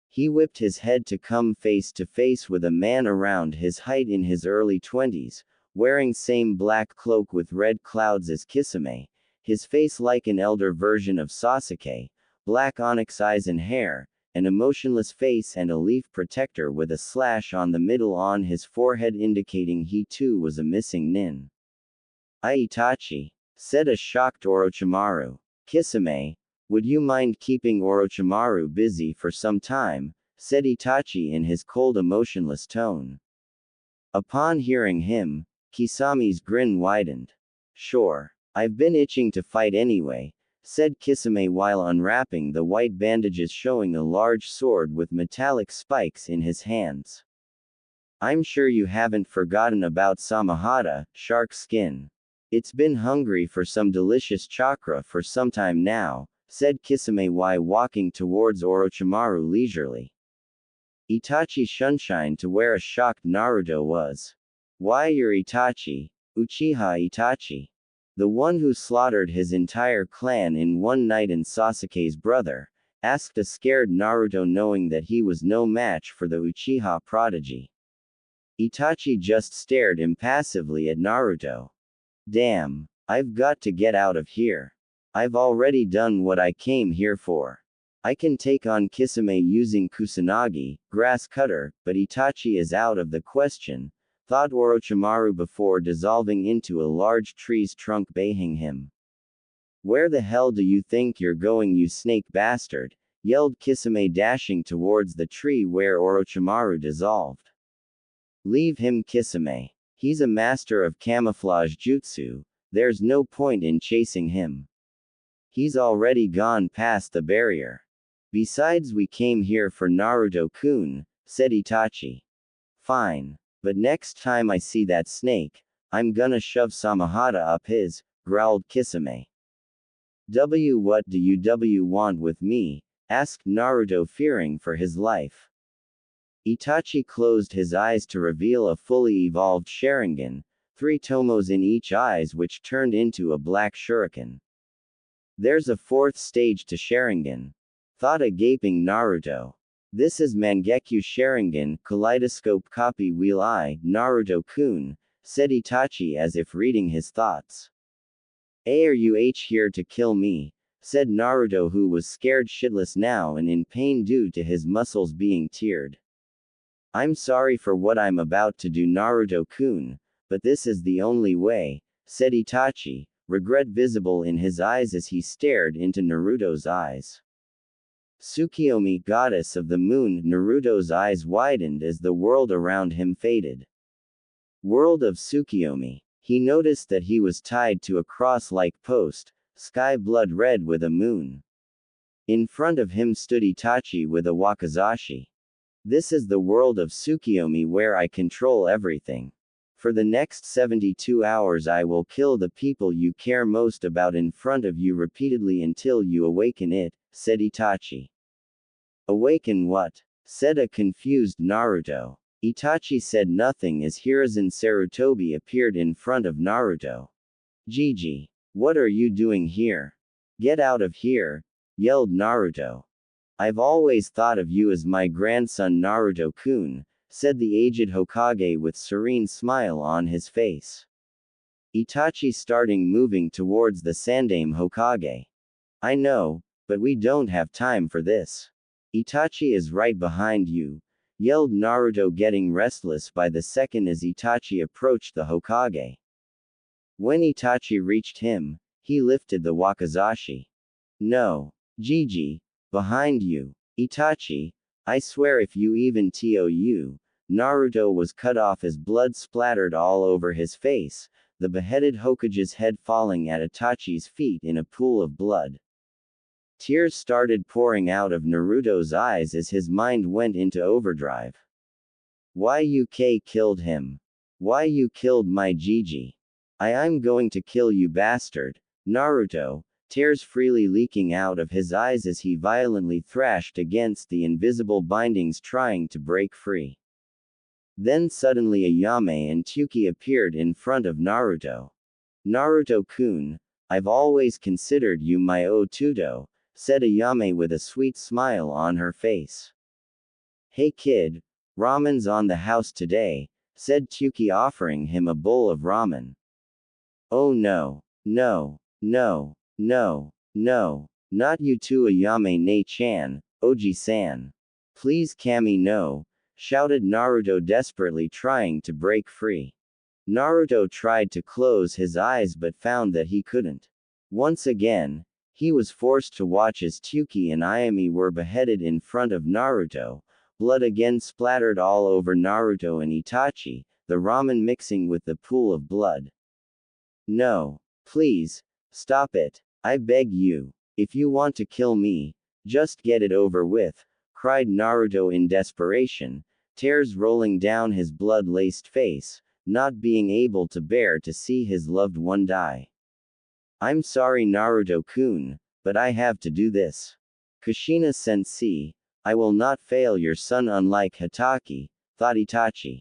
He whipped his head to come face to face with a man around his height in his early 20s, wearing same black cloak with red clouds as Kisame, his face like an elder version of Sasuke, black onyx eyes and hair, an emotionless face and a leaf protector with a slash on the middle on his forehead indicating he too was a missing nin. Itachi, said a shocked Orochimaru. Kisame, would you mind keeping Orochimaru busy for some time, said Itachi in his cold emotionless tone. Upon hearing him, Kisame's grin widened. Sure. I've been itching to fight anyway, said Kisame while unwrapping the white bandages, showing a large sword with metallic spikes in his hands. I'm sure you haven't forgotten about Samahata, shark skin. It's been hungry for some delicious chakra for some time now, said Kisame while walking towards Orochimaru leisurely. Itachi shunshine to where a shocked Naruto was. Why, you're Itachi, Uchiha Itachi. The one who slaughtered his entire clan in one night and Sasuke's brother, asked a scared Naruto, knowing that he was no match for the Uchiha prodigy. Itachi just stared impassively at Naruto. Damn, I've got to get out of here. I've already done what I came here for. I can take on Kisame using Kusanagi, grass cutter, but Itachi is out of the question, thought Orochimaru before dissolving into a large tree's trunk, baying him. Where the hell do you think you're going, you snake bastard? Yelled Kisame, dashing towards the tree where Orochimaru dissolved. Leave him, Kisame. He's a master of camouflage jutsu, there's no point in chasing him. He's already gone past the barrier. Besides, we came here for Naruto-kun, said Itachi. Fine. But next time I see that snake, I'm gonna shove Samahata up his, growled Kisame. What do you want with me? Asked Naruto, fearing for his life. Itachi closed his eyes to reveal a fully evolved Sharingan, 3 tomos in each eyes, which turned into a black shuriken. There's a 4th stage to Sharingan, thought a gaping Naruto. This is Mangekyo Sharingan, kaleidoscope copy wheel eye, Naruto-kun, said Itachi as if reading his thoughts. Are you here to kill me? Said Naruto, who was scared shitless now and in pain due to his muscles being teared. I'm sorry for what I'm about to do, Naruto-kun, but this is the only way, said Itachi, regret visible in his eyes as he stared into Naruto's eyes. Tsukiyomi, goddess of the moon. Naruto's eyes widened as the world around him faded. World of Tsukiyomi. He noticed that he was tied to a cross-like post, sky blood red with a moon. In front of him stood Itachi with a wakizashi. This is the world of Tsukiyomi where I control everything. For the next 72 hours I will kill the people you care most about in front of you repeatedly until you awaken it, said Itachi. Awaken what? Said a confused Naruto. Itachi said nothing as Hiruzen Sarutobi appeared in front of Naruto. Gigi, what are you doing here? Get out of here, yelled Naruto. I've always thought of you as my grandson Naruto-kun, said the aged Hokage with serene smile on his face. Itachi starting moving towards the Sandaime Hokage. I know, but we don't have time for this. Itachi is right behind you, yelled Naruto, getting restless by the second as Itachi approached the Hokage. When Itachi reached him, he lifted the wakizashi. No. Gigi. Behind you. Itachi. I swear if you even tou. Naruto was cut off as blood splattered all over his face, the beheaded Hokage's head falling at Itachi's feet in a pool of blood. Tears started pouring out of Naruto's eyes as his mind went into overdrive. Why you killed him? Why you killed my Gigi? I'm going to kill you, bastard. Naruto, tears freely leaking out of his eyes as he violently thrashed against the invisible bindings trying to break free. Then suddenly Ayame and Tsuki appeared in front of Naruto. Naruto-kun, I've always considered you my Otuto, said Ayame with a sweet smile on her face. Hey kid, ramen's on the house today, said Tsuki, offering him a bowl of ramen. Oh no, no, no, no, no, not you too, Ayame ne-chan, Oji-san. Please Kami no, shouted Naruto, desperately trying to break free. Naruto tried to close his eyes but found that he couldn't. Once again, he was forced to watch as Tsuki and Ayame were beheaded in front of Naruto, blood again splattered all over Naruto and Itachi, the ramen mixing with the pool of blood. No. Please, stop it. I beg you. If you want to kill me, just get it over with, cried Naruto in desperation, tears rolling down his blood-laced face, not being able to bear to see his loved one die. I'm sorry Naruto-kun, but I have to do this. Kushina-sensei, I will not fail your son unlike Hatake, thought Itachi.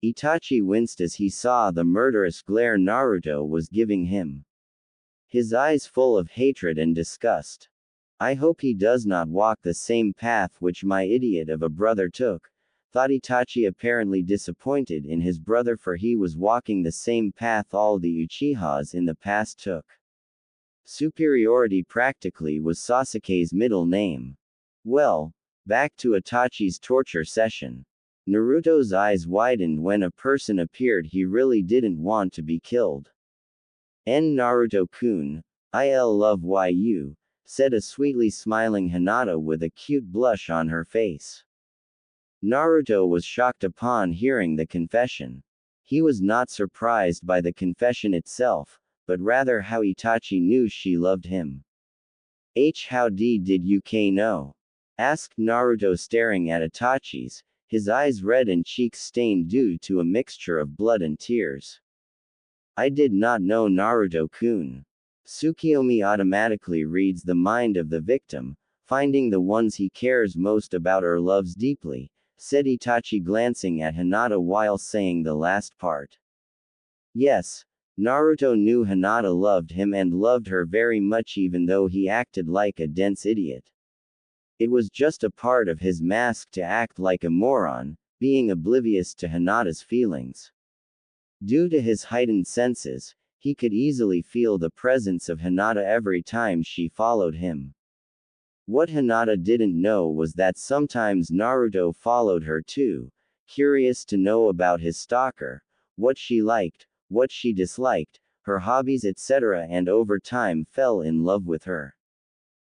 Itachi winced as he saw the murderous glare Naruto was giving him. His eyes full of hatred and disgust. I hope he does not walk the same path which my idiot of a brother took, thought Itachi, apparently disappointed in his brother, for he was walking the same path all the Uchihas in the past took. Superiority practically was Sasuke's middle name. Well, back to Itachi's torture session. Naruto's eyes widened when a person appeared he really didn't want to be killed. Naruto-kun, I'll love you, said a sweetly smiling Hinata with a cute blush on her face. Naruto was shocked upon hearing the confession. He was not surprised by the confession itself, but rather how Itachi knew she loved him. How did you know? Asked Naruto, staring at Itachi's, his eyes red and cheeks stained due to a mixture of blood and tears. I did not know Naruto-kun. Tsukiyomi automatically reads the mind of the victim, finding the ones he cares most about or loves deeply, said Itachi, glancing at Hinata while saying the last part. Yes, Naruto knew Hinata loved him and loved her very much, even though he acted like a dense idiot. It was just a part of his mask to act like a moron, being oblivious to Hinata's feelings. Due to his heightened senses, he could easily feel the presence of Hinata every time she followed him. What Hinata didn't know was that sometimes Naruto followed her too, curious to know about his stalker, what she liked, what she disliked, her hobbies, etc., and over time fell in love with her.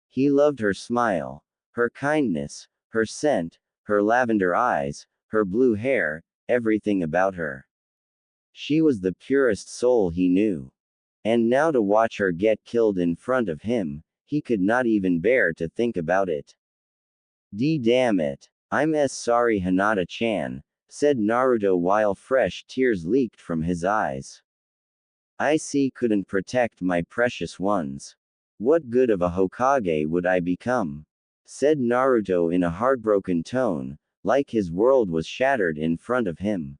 He loved her smile, her kindness, her scent, her lavender eyes, her blue hair, everything about her. She was the purest soul he knew. And now to watch her get killed in front of him, he could not even bear to think about it. Damn it. I'm sorry Hinata-chan, said Naruto while fresh tears leaked from his eyes. I couldn't protect my precious ones. What good of a Hokage would I become? Said Naruto in a heartbroken tone, like his world was shattered in front of him.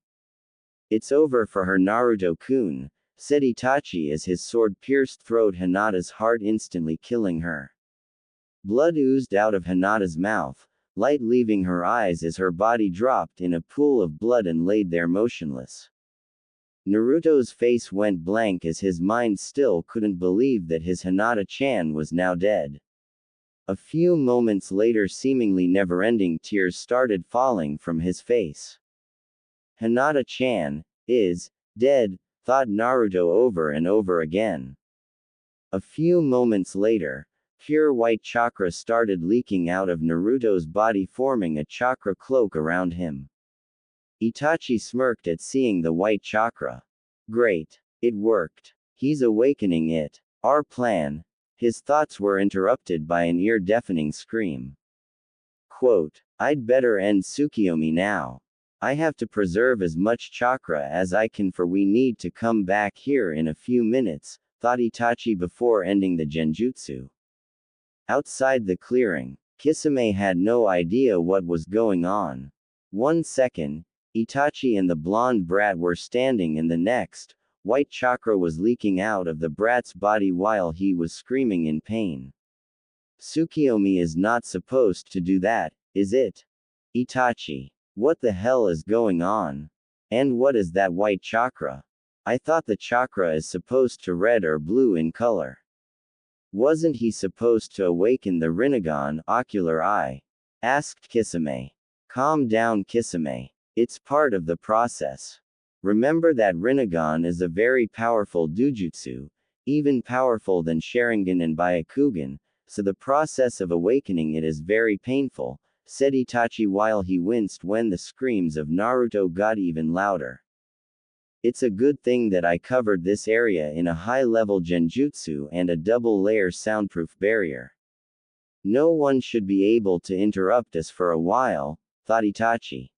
It's over for her Naruto-kun, said Itachi as his sword pierced throat Hinata's heart, instantly killing her. Blood oozed out of Hinata's mouth, light leaving her eyes as her body dropped in a pool of blood and laid there motionless. Naruto's face went blank as his mind still couldn't believe that his Hinata-chan was now dead. A few moments later, seemingly never-ending tears started falling from his face. Hinata-chan is dead, thought Naruto over and over again. A few moments later, pure white chakra started leaking out of Naruto's body, forming a chakra cloak around him. Itachi smirked at seeing the white chakra. Great. It worked. He's awakening it. Our plan. His thoughts were interrupted by an ear-deafening scream. Quote, I'd better end Tsukiyomi now. I have to preserve as much chakra as I can, for we need to come back here in a few minutes, thought Itachi before ending the genjutsu. Outside the clearing, Kisame had no idea what was going on. 1 second, Itachi and the blonde brat were standing, and the next, white chakra was leaking out of the brat's body while he was screaming in pain. Tsukiyomi is not supposed to do that, is it? Itachi. What the hell is going on? And what is that white chakra? I thought the chakra is supposed to red or blue in color. Wasn't he supposed to awaken the Rinnegan, ocular eye? Asked Kisame. Calm down, Kisame. It's part of the process. Remember that Rinnegan is a very powerful dojutsu, even powerful than Sharingan and Byakugan, so the process of awakening it is very painful, said Itachi while he winced when the screams of Naruto got even louder. It's a good thing that I covered this area in a high-level genjutsu and a double-layer soundproof barrier. No one should be able to interrupt us for a while, thought Itachi.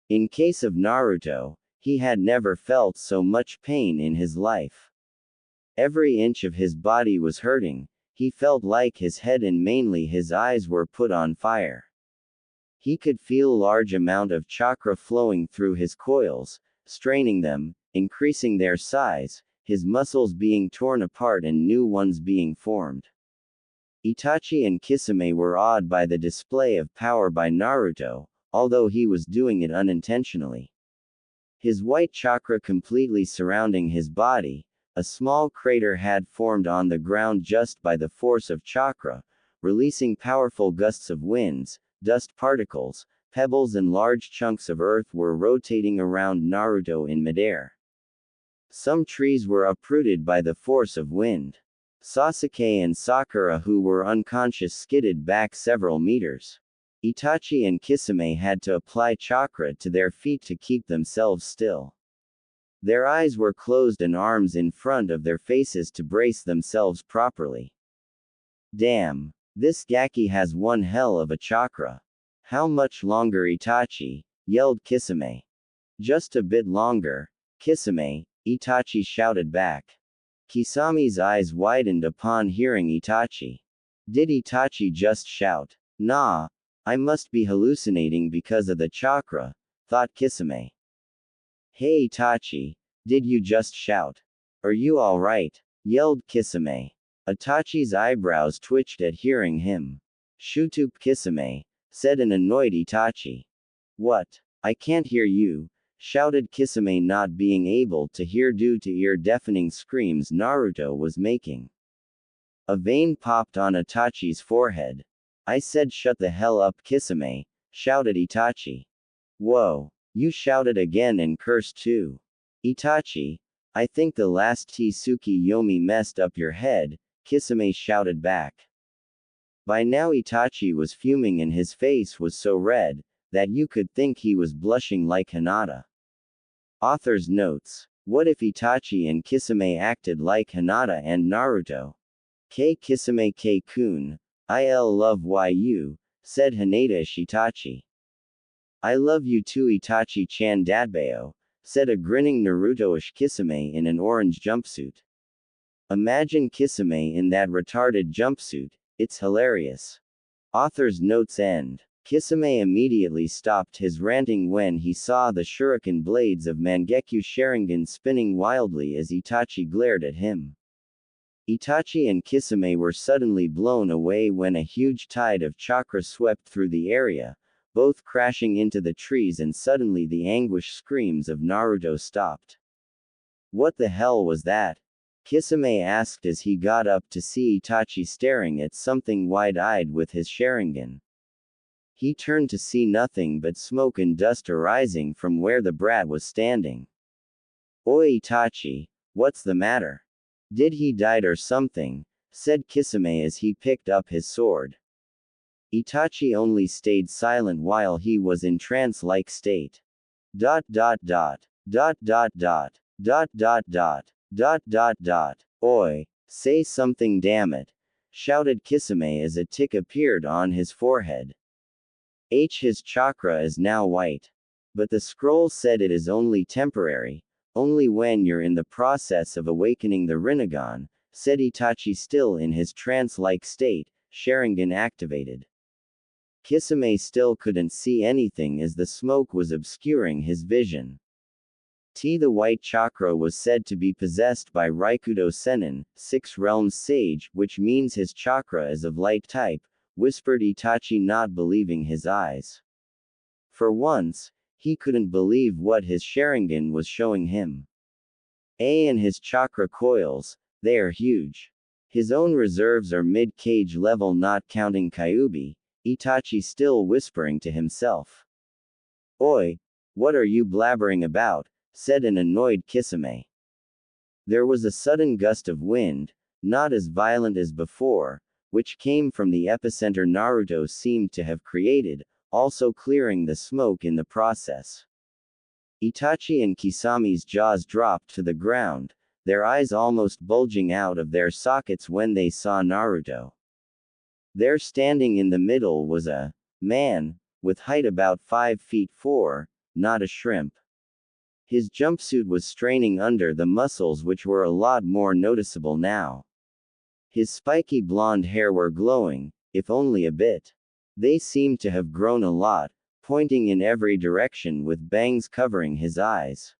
In case of Naruto, he had never felt so much pain in his life. Every inch of his body was hurting. He felt like his head and mainly his eyes were put on fire. He could feel a large amount of chakra flowing through his coils, straining them, increasing their size, his muscles being torn apart and new ones being formed. Itachi and Kisame were awed by the display of power by Naruto, although he was doing it unintentionally. His white chakra completely surrounding his body, a small crater had formed on the ground just by the force of chakra, releasing powerful gusts of winds, dust particles, pebbles and large chunks of earth were rotating around Naruto in midair. Some trees were uprooted by the force of wind. Sasuke and Sakura, who were unconscious, skidded back several meters. Itachi and Kisame had to apply chakra to their feet to keep themselves still. Their eyes were closed and arms in front of their faces to brace themselves properly. Damn. This Gaki has one hell of a chakra. How much longer, Itachi? Yelled Kisame. Just a bit longer, Kisame, Itachi shouted back. Kisame's eyes widened upon hearing Itachi. Did Itachi just shout? Nah, I must be hallucinating because of the chakra, thought Kisame. Hey Itachi, did you just shout? Are you alright? Yelled Kisame. Itachi's eyebrows twitched at hearing him. Shutup Kisame, said an annoyed Itachi. What? I can't hear you, shouted Kisame, not being able to hear due to ear-deafening screams Naruto was making. A vein popped on Itachi's forehead. I said shut the hell up, Kisame, shouted Itachi. Whoa, you shouted again and cursed too. Itachi, I think the last Tsukiyomi messed up your head, Kisame shouted back. By now Itachi was fuming and his face was so red that you could think he was blushing like Hinata. Author's notes. What if Itachi and Kisame acted like Hinata and Naruto? Kisame Kun, I'll love you, said Hinata Itachi. I love you too, Itachi-chan Dadbayo, said a grinning Naruto-ish Kisame in an orange jumpsuit. Imagine Kisame in that retarded jumpsuit, it's hilarious. Author's notes end. Kisame immediately stopped his ranting when he saw the shuriken blades of Mangekyo Sharingan spinning wildly as Itachi glared at him. Itachi and Kisame were suddenly blown away when a huge tide of chakra swept through the area, both crashing into the trees, and suddenly the anguished screams of Naruto stopped. What the hell was that? Kisame asked as he got up to see Itachi staring at something wide-eyed with his Sharingan. He turned to see nothing but smoke and dust arising from where the brat was standing. "Oi Itachi, what's the matter? Did he died or something?" said Kisame as he picked up his sword. Itachi only stayed silent while he was in trance-like state. Dot dot dot. Dot dot dot. Dot dot dot. Dot dot dot. "Oi, say something damn it," shouted Kisame as a tick appeared on his forehead. His chakra is now white. But the scroll said it is only temporary, only when you're in the process of awakening the Rinnegan, said Itachi still in his trance-like state, Sharingan activated. Kisame still couldn't see anything as the smoke was obscuring his vision. The white chakra was said to be possessed by Raikudo Sennin, 6 realms sage, which means his chakra is of light type, whispered Itachi, not believing his eyes. For once, he couldn't believe what his Sharingan was showing him. And his chakra coils, they are huge. His own reserves are mid-cage level not counting Kyuubi, Itachi still whispering to himself. "Oi, what are you blabbering about?" said an annoyed Kisame. There was a sudden gust of wind, not as violent as before, which came from the epicenter Naruto seemed to have created, also clearing the smoke in the process. Itachi and Kisame's jaws dropped to the ground, their eyes almost bulging out of their sockets when they saw Naruto. There standing in the middle was a man, with height about 5 feet 4, not a shrimp. His jumpsuit was straining under the muscles which were a lot more noticeable now. His spiky blonde hair were glowing, if only a bit. They seemed to have grown a lot, pointing in every direction with bangs covering his eyes.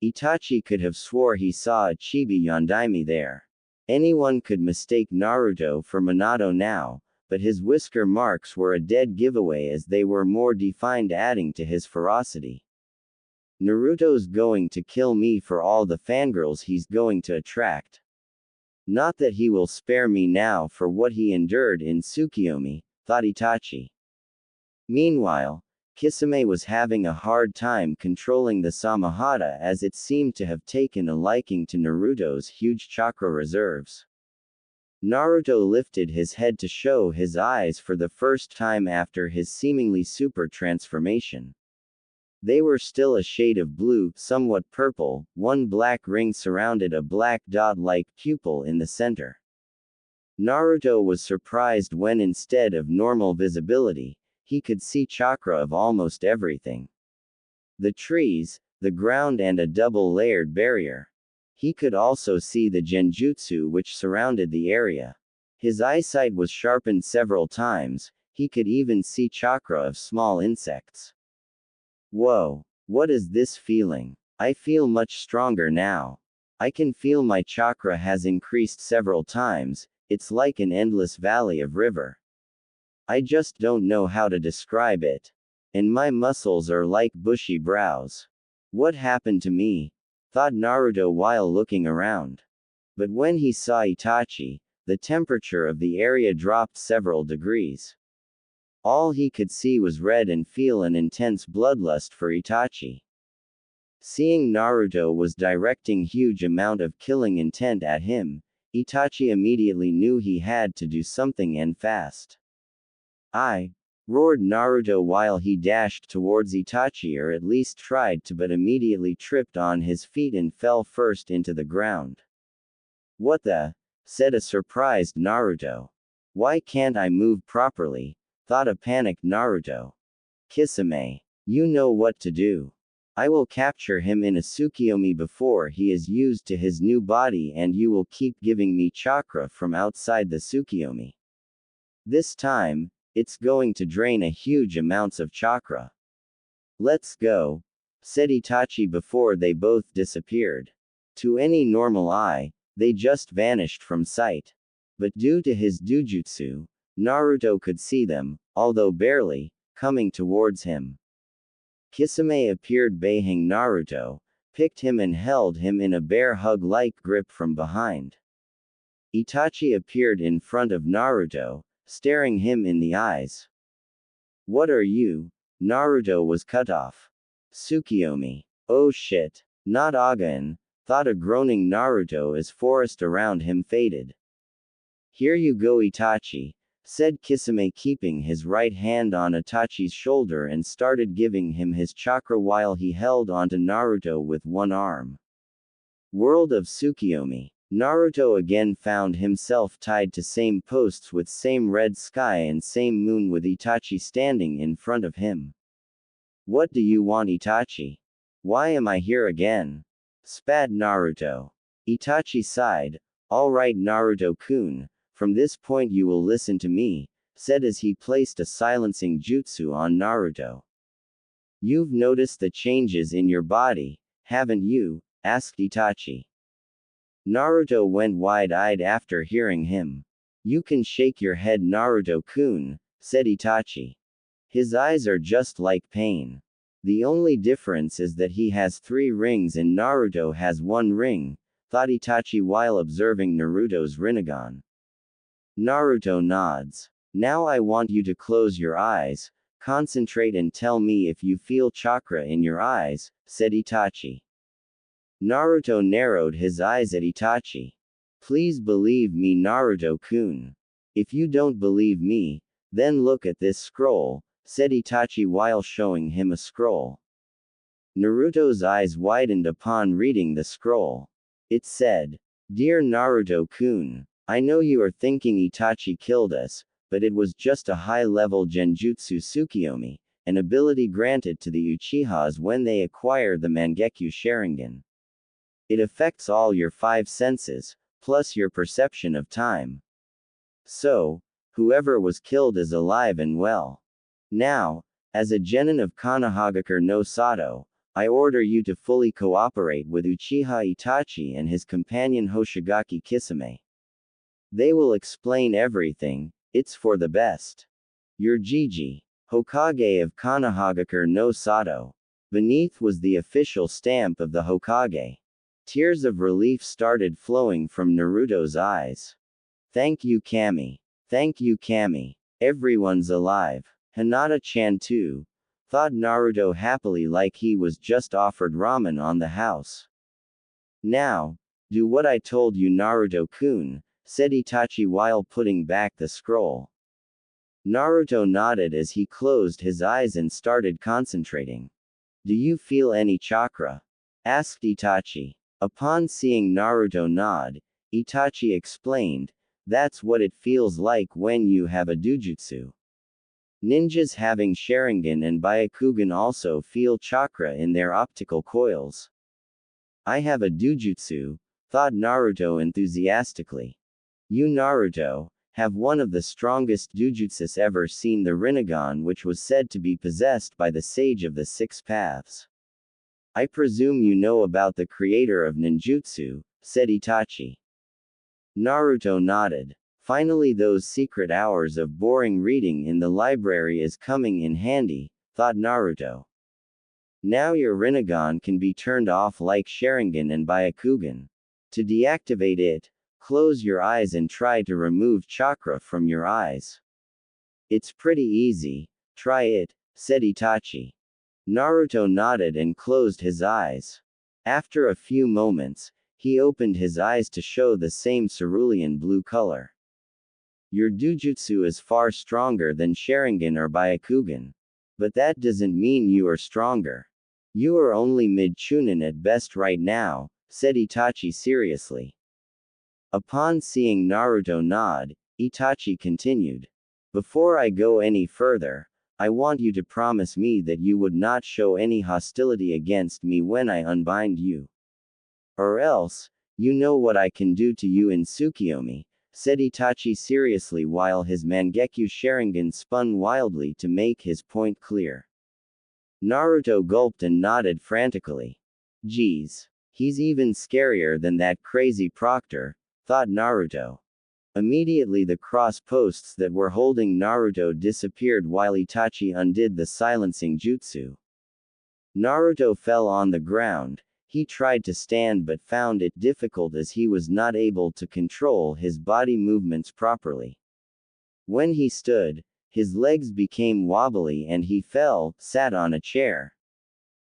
Itachi could have swore he saw a chibi Yondaime there. Anyone could mistake Naruto for Minato now, but his whisker marks were a dead giveaway as they were more defined, adding to his ferocity. "Naruto's going to kill me for all the fangirls he's going to attract. Not that he will spare me now for what he endured in Tsukiyomi," thought Itachi. Meanwhile, Kisame was having a hard time controlling the Samahata as it seemed to have taken a liking to Naruto's huge chakra reserves. Naruto lifted his head to show his eyes for the first time after his seemingly super transformation. They were still a shade of blue, somewhat purple, one black ring surrounded a black dot-like pupil in the center. Naruto was surprised when instead of normal visibility, he could see chakra of almost everything. The trees, the ground and a double-layered barrier. He could also see the genjutsu which surrounded the area. His eyesight was sharpened several times, he could even see chakra of small insects. Whoa, what is this feeling? I feel much stronger now. I can feel my chakra has increased several times, it's like an endless valley of river. I just don't know how to describe it. And my muscles are like bushy brows. What happened to me? Thought Naruto while looking around. But when he saw Itachi, the temperature of the area dropped several degrees. All he could see was red and feel an intense bloodlust for Itachi. Seeing Naruto was directing huge amount of killing intent at him, Itachi immediately knew he had to do something and fast. "I!" roared Naruto while he dashed towards Itachi, or at least tried to, but immediately tripped on his feet and fell first into the ground. "What the?" said a surprised Naruto. "Why can't I move properly?" thought a panicked Naruto. "Kisame, you know what to do. I will capture him in a Tsukiyomi before he is used to his new body, and you will keep giving me chakra from outside the Tsukiyomi. This time, it's going to drain a huge amounts of chakra. Let's go," said Itachi before they both disappeared. To any normal eye, they just vanished from sight. But due to his dujutsu, Naruto could see them, although barely, coming towards him. Kisame appeared baying Naruto, picked him and held him in a bear hug-like grip from behind. Itachi appeared in front of Naruto, staring him in the eyes. What are you? Naruto was cut off. Tsukiyomi. Oh shit. Not again, thought a groaning Naruto as forest around him faded. Here you go Itachi, said Kisame keeping his right hand on Itachi's shoulder and started giving him his chakra while he held onto Naruto with one arm. World of Tsukiyomi. Naruto again found himself tied to same posts with same red sky and same moon with Itachi standing in front of him. What do you want Itachi? Why am I here again? Spat Naruto. Itachi sighed. Alright Naruto-kun, from this point you will listen to me, said as he placed a silencing jutsu on Naruto. You've noticed the changes in your body, haven't you? Asked Itachi. Naruto went wide-eyed after hearing him. You can shake your head Naruto-kun, said Itachi. His eyes are just like pain. The only difference is that he has 3 rings and Naruto has 1 ring, thought Itachi while observing Naruto's Rinnegan. Naruto nods. Now I want you to close your eyes, concentrate and tell me if you feel chakra in your eyes, said Itachi. Naruto narrowed his eyes at Itachi. Please believe me Naruto-kun. If you don't believe me, then look at this scroll, said Itachi while showing him a scroll. Naruto's eyes widened upon reading the scroll. It said, Dear Naruto-kun, I know you are thinking Itachi killed us, but it was just a high-level Genjutsu Tsukiyomi, an ability granted to the Uchihas when they acquire the Mangekyo Sharingan. It affects all your 5 senses, plus your perception of time. So, whoever was killed is alive and well. Now, as a genin of Konohagakure no Sato, I order you to fully cooperate with Uchiha Itachi and his companion Hoshigaki Kisame. They will explain everything, it's for the best. Your Jiji, Hokage of Konohagakure no Sato. Beneath was the official stamp of the Hokage. Tears of relief started flowing from Naruto's eyes. Thank you Kami. Thank you Kami. Everyone's alive. Hinata-chan too, thought Naruto happily like he was just offered ramen on the house. Now, do what I told you Naruto-kun, said Itachi while putting back the scroll. Naruto nodded as he closed his eyes and started concentrating. Do you feel any chakra? Asked Itachi. Upon seeing Naruto nod, Itachi explained, that's what it feels like when you have a dujutsu. Ninjas having Sharingan and Byakugan also feel chakra in their optical coils. I have a dujutsu, thought Naruto enthusiastically. You Naruto, have one of the strongest dujutsus ever seen the Rinnegan which was said to be possessed by the sage of the 6 paths. I presume you know about the creator of ninjutsu, said Itachi. Naruto nodded. Finally those secret hours of boring reading in the library is coming in handy, thought Naruto. Now your Rinnegan can be turned off like Sharingan and Byakugan. To deactivate it, close your eyes and try to remove chakra from your eyes. It's pretty easy, try it, said Itachi. Naruto nodded and closed his eyes. After a few moments, he opened his eyes to show the same cerulean blue color. Your dujutsu is far stronger than Sharingan or Byakugan. But that doesn't mean you are stronger. You are only mid-Chunin at best right now, said Itachi seriously. Upon seeing Naruto nod, Itachi continued. Before I go any further, I want you to promise me that you would not show any hostility against me when I unbind you. Or else, you know what I can do to you in Tsukiyomi, said Itachi seriously while his Mangekyo Sharingan spun wildly to make his point clear. Naruto gulped and nodded frantically. Geez, he's even scarier than that crazy proctor, thought Naruto. Immediately the cross posts that were holding Naruto disappeared while Itachi undid the silencing jutsu. Naruto fell on the ground, He tried to stand but found it difficult as he was not able to control his body movements properly. When he stood, his legs became wobbly and he sat on a chair.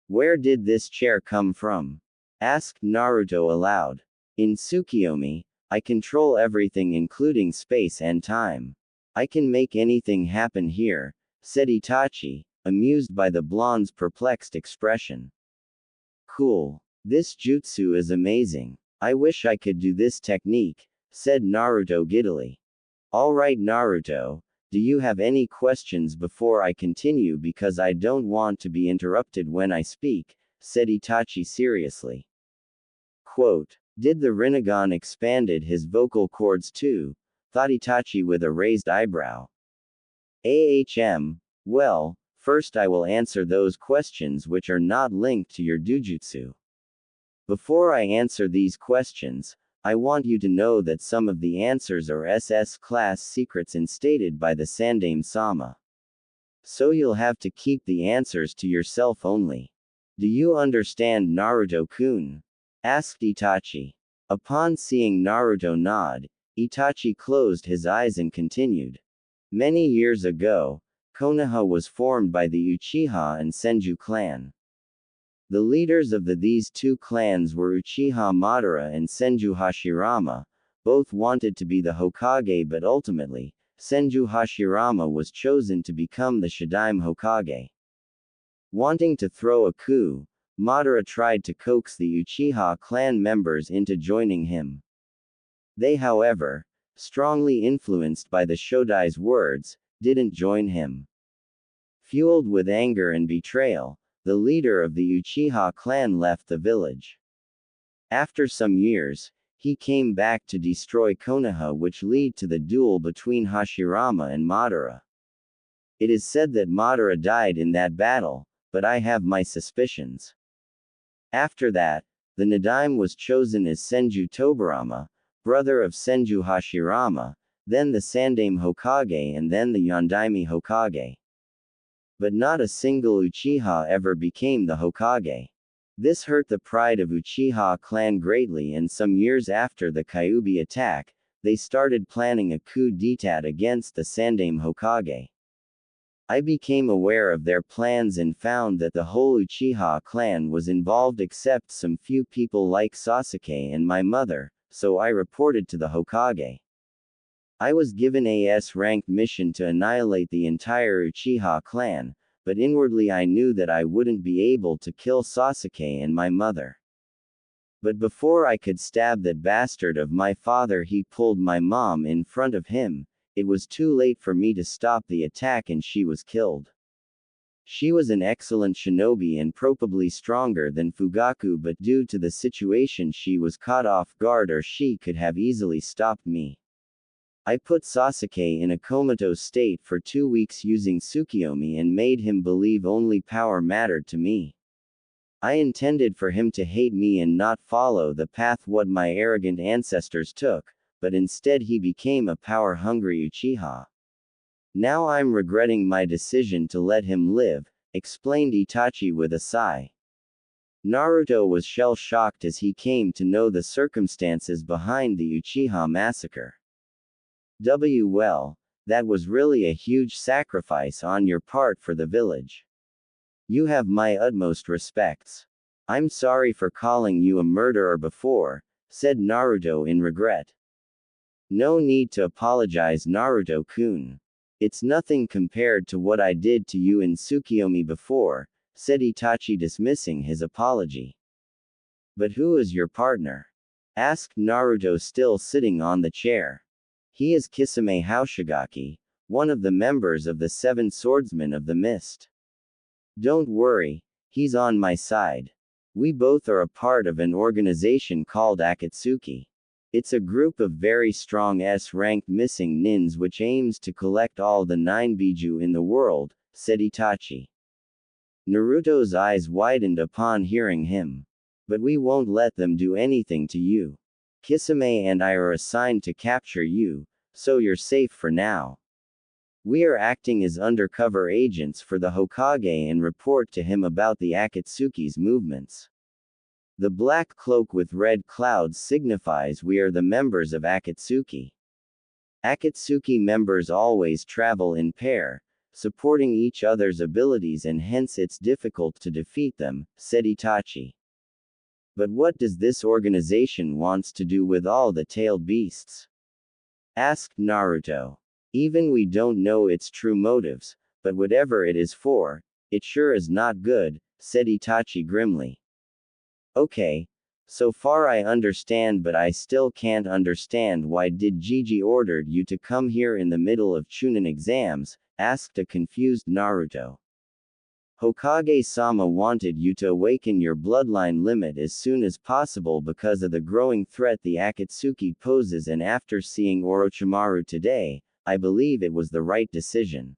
Where did this chair come from? Asked Naruto aloud. In Tsukiyomi, I control everything including space and time. I can make anything happen here, said Itachi, amused by the blonde's perplexed expression. Cool. This jutsu is amazing. I wish I could do this technique, said Naruto giddily. Alright Naruto, do you have any questions before I continue because I don't want to be interrupted when I speak, said Itachi seriously. Quote, did the Rinnegan expanded his vocal cords too? Thought Itachi with a raised eyebrow. Well, first I will answer those questions which are not linked to your dujutsu. Before I answer these questions, I want you to know that some of the answers are SS class secrets instated by the Sandaime Sama. So you'll have to keep the answers to yourself only. Do you understand Naruto-kun? Asked Itachi. Upon seeing Naruto nod, Itachi closed his eyes and continued. Many years ago, Konoha was formed by the Uchiha and Senju clan. The leaders of these two clans were Uchiha Madara and Senju Hashirama. Both wanted to be the Hokage, but ultimately, Senju Hashirama was chosen to become the Shadaime Hokage. Wanting to throw a coup, Madara tried to coax the Uchiha clan members into joining him. They, however, strongly influenced by the Shodai's words, didn't join him. Fueled with anger and betrayal, the leader of the Uchiha clan left the village. After some years, he came back to destroy Konoha, which led to the duel between Hashirama and Madara. It is said that Madara died in that battle, but I have my suspicions. After that, the Nadaime was chosen as Senju Tobirama, brother of Senju Hashirama, then the Sandaime Hokage and then the Yondaime Hokage. But not a single Uchiha ever became the Hokage. This hurt the pride of Uchiha clan greatly, and some years after the Kyuubi attack, they started planning a coup d'état against the Sandaime Hokage. I became aware of their plans and found that the whole Uchiha clan was involved except some few people like Sasuke and my mother, so I reported to the Hokage. I was given a S-ranked mission to annihilate the entire Uchiha clan, but inwardly I knew that I wouldn't be able to kill Sasuke and my mother. But before I could stab that bastard of my father, he pulled my mom in front of him. It was too late for me to stop the attack and she was killed. She was an excellent shinobi and probably stronger than Fugaku, but due to the situation she was caught off guard, or she could have easily stopped me. I put Sasuke in a comatose state for 2 weeks using Tsukiyomi and made him believe only power mattered to me. I intended for him to hate me and not follow the path what my arrogant ancestors took, but instead he became a power-hungry Uchiha. Now I'm regretting my decision to let him live, explained Itachi with a sigh. Naruto was shell-shocked as he came to know the circumstances behind the Uchiha massacre. Well, that was really a huge sacrifice on your part for the village. You have my utmost respects. I'm sorry for calling you a murderer before, said Naruto in regret. No need to apologize, Naruto-kun. It's nothing compared to what I did to you in Tsukiyomi before, said Itachi, dismissing his apology. But who is your partner? Asked Naruto, still sitting on the chair. He is Kisame Hoshigaki, one of the members of the 7 Swordsmen of the Mist. Don't worry, he's on my side. We both are a part of an organization called Akatsuki. It's a group of very strong S-ranked missing nins which aims to collect all the 9 Biju in the world, said Itachi. Naruto's eyes widened upon hearing him. But we won't let them do anything to you. Kisame and I are assigned to capture you, so you're safe for now. We are acting as undercover agents for the Hokage and report to him about the Akatsuki's movements. The black cloak with red clouds signifies we are the members of Akatsuki. Akatsuki members always travel in pair, supporting each other's abilities, and hence it's difficult to defeat them, said Itachi. But what does this organization wants to do with all the tailed beasts? Asked Naruto. Even we don't know its true motives, but whatever it is for, it sure is not good, said Itachi grimly. Okay. So far I understand, but I still can't understand why did Gigi ordered you to come here in the middle of Chunin exams, asked a confused Naruto. Hokage-sama wanted you to awaken your bloodline limit as soon as possible because of the growing threat the Akatsuki poses, and after seeing Orochimaru today, I believe it was the right decision.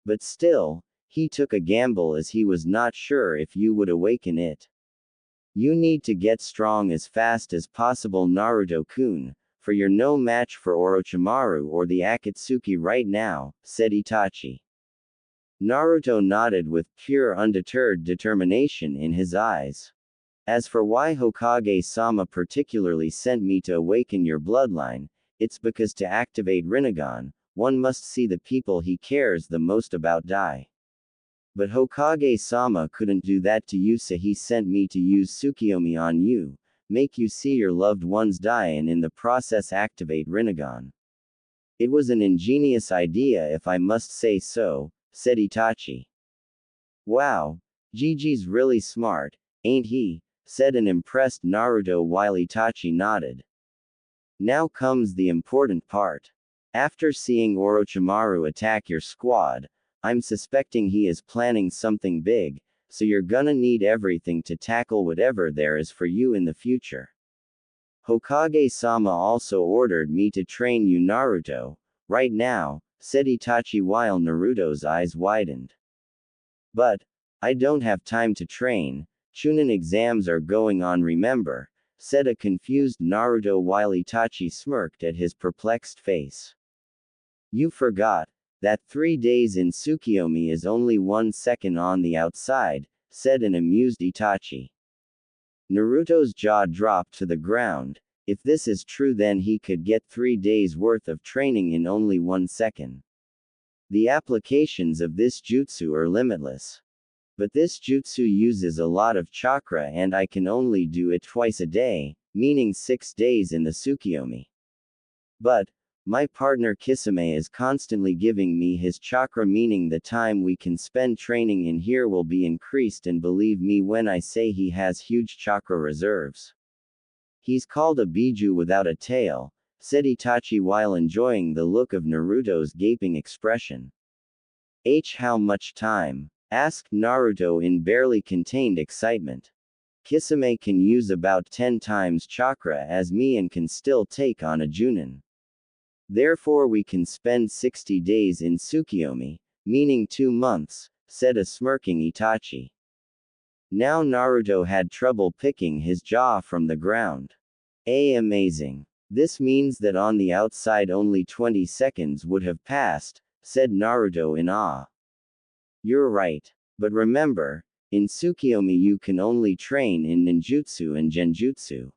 But still, he took a gamble as he was not sure if you would awaken it. You need to get strong as fast as possible, Naruto-kun, for you're no match for Orochimaru or the Akatsuki right now, said Itachi. Naruto nodded with pure undeterred determination in his eyes. As for why Hokage-sama particularly sent me to awaken your bloodline, it's because to activate Rinnegan, one must see the people he cares the most about die. But Hokage-sama couldn't do that to you, so he sent me to use Tsukiyomi on you, make you see your loved ones die and in the process activate Rinnegan. It was an ingenious idea if I must say so, said Itachi. Wow, Gigi's really smart, ain't he? Said an impressed Naruto while Itachi nodded. Now comes the important part. After seeing Orochimaru attack your squad, I'm suspecting he is planning something big, so you're gonna need everything to tackle whatever there is for you in the future. Hokage-sama also ordered me to train you, Naruto, right now, said Itachi while Naruto's eyes widened. But I don't have time to train, Chunin exams are going on, remember, said a confused Naruto while Itachi smirked at his perplexed face. You forgot that 3 days in Tsukiyomi is only 1 second on the outside, said an amused Itachi. Naruto's jaw dropped to the ground. If this is true, then he could get 3 days worth of training in only 1 second. The applications of this jutsu are limitless. But this jutsu uses a lot of chakra and I can only do it twice a day, meaning 6 days in the Tsukiyomi. But my partner Kisame is constantly giving me his chakra, meaning the time we can spend training in here will be increased, and believe me when I say he has huge chakra reserves. He's called a Biju without a tail, said Itachi while enjoying the look of Naruto's gaping expression. How much time? Asked Naruto in barely contained excitement. Kisame can use about 10 times chakra as me and can still take on a Chunin. Therefore we can spend 60 days in Tsukiyomi, meaning 2 months, said a smirking Itachi. Now Naruto had trouble picking his jaw from the ground. Amazing. This means that on the outside only 20 seconds would have passed, said Naruto in awe. You're right. But remember, in Tsukiyomi you can only train in ninjutsu and genjutsu.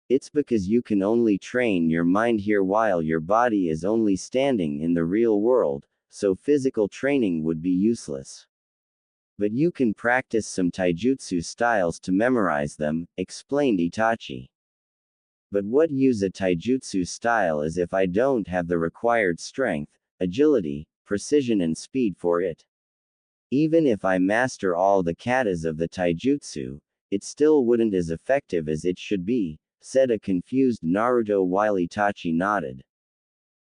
It's because you can only train your mind here while your body is only standing in the real world, so physical training would be useless. But you can practice some taijutsu styles to memorize them, explained Itachi. But what use a taijutsu style is if I don't have the required strength, agility, precision and speed for it? Even if I master all the katas of the taijutsu, it still wouldn't as effective as it should be, said a confused Naruto while Itachi nodded.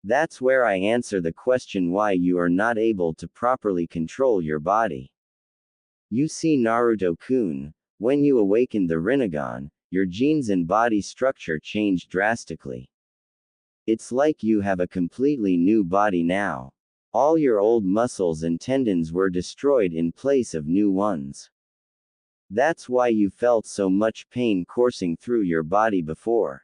That's where I answer the question why you are not able to properly control your body. You see, Naruto-kun, when you awakened the Rinnegan, your genes and body structure changed drastically. It's like you have a completely new body now. All your old muscles and tendons were destroyed in place of new ones. That's why you felt so much pain coursing through your body before.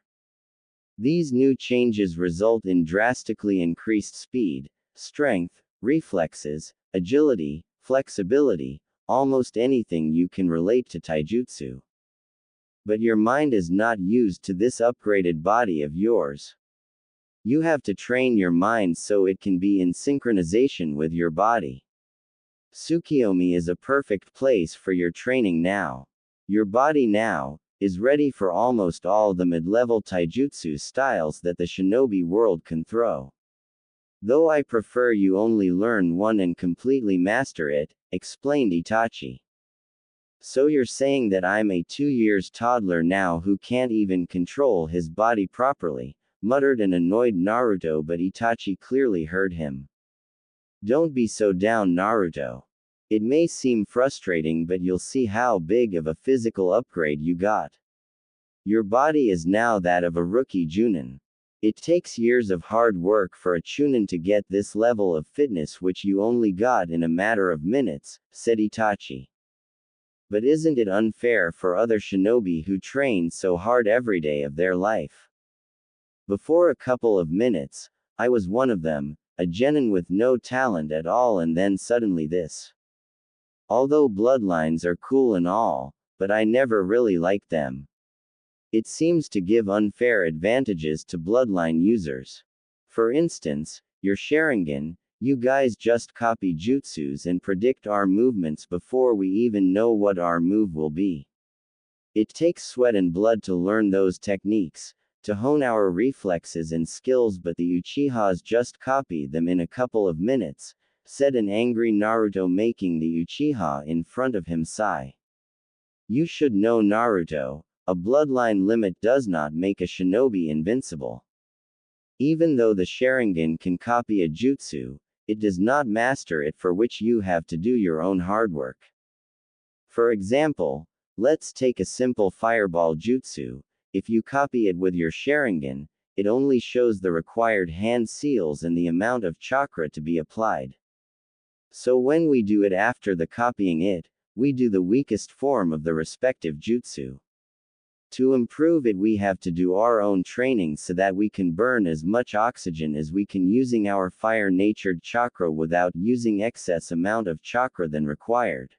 These new changes result in drastically increased speed, strength, reflexes, agility, flexibility, almost anything you can relate to taijutsu. But your mind is not used to this upgraded body of yours. You have to train your mind so it can be in synchronization with your body. Tsukiyomi is a perfect place for your training now. Your body now is ready for almost all the mid-level taijutsu styles that the shinobi world can throw. Though I prefer you only learn one and completely master it, explained Itachi. So you're saying that I'm a 2 years toddler now who can't even control his body properly, muttered an annoyed Naruto, but Itachi clearly heard him. Don't be so down, Naruto. It may seem frustrating, but you'll see how big of a physical upgrade you got. Your body is now that of a rookie Chunin. It takes years of hard work for a Chunin to get this level of fitness, which you only got in a matter of minutes, said Itachi. But isn't it unfair for other shinobi who train so hard every day of their life? Before a couple of minutes, I was one of them, a genin with no talent at all, and then suddenly this. Although bloodlines are cool and all, but I never really liked them. It seems to give unfair advantages to bloodline users. For instance, your Sharingan, you guys just copy jutsus and predict our movements before we even know what our move will be. It takes sweat and blood to learn those techniques, to hone our reflexes and skills, but the Uchihas just copy them in a couple of minutes, said an angry Naruto, making the Uchiha in front of him sigh. You should know, Naruto, a bloodline limit does not make a shinobi invincible. Even though the Sharingan can copy a jutsu, it does not master it, for which you have to do your own hard work. For example, let's take a simple fireball jutsu. If you copy it with your Sharingan, it only shows the required hand seals and the amount of chakra to be applied. So when we do it after the copying it, we do the weakest form of the respective jutsu. To improve it, we have to do our own training so that we can burn as much oxygen as we can using our fire-natured chakra without using excess amount of chakra than required.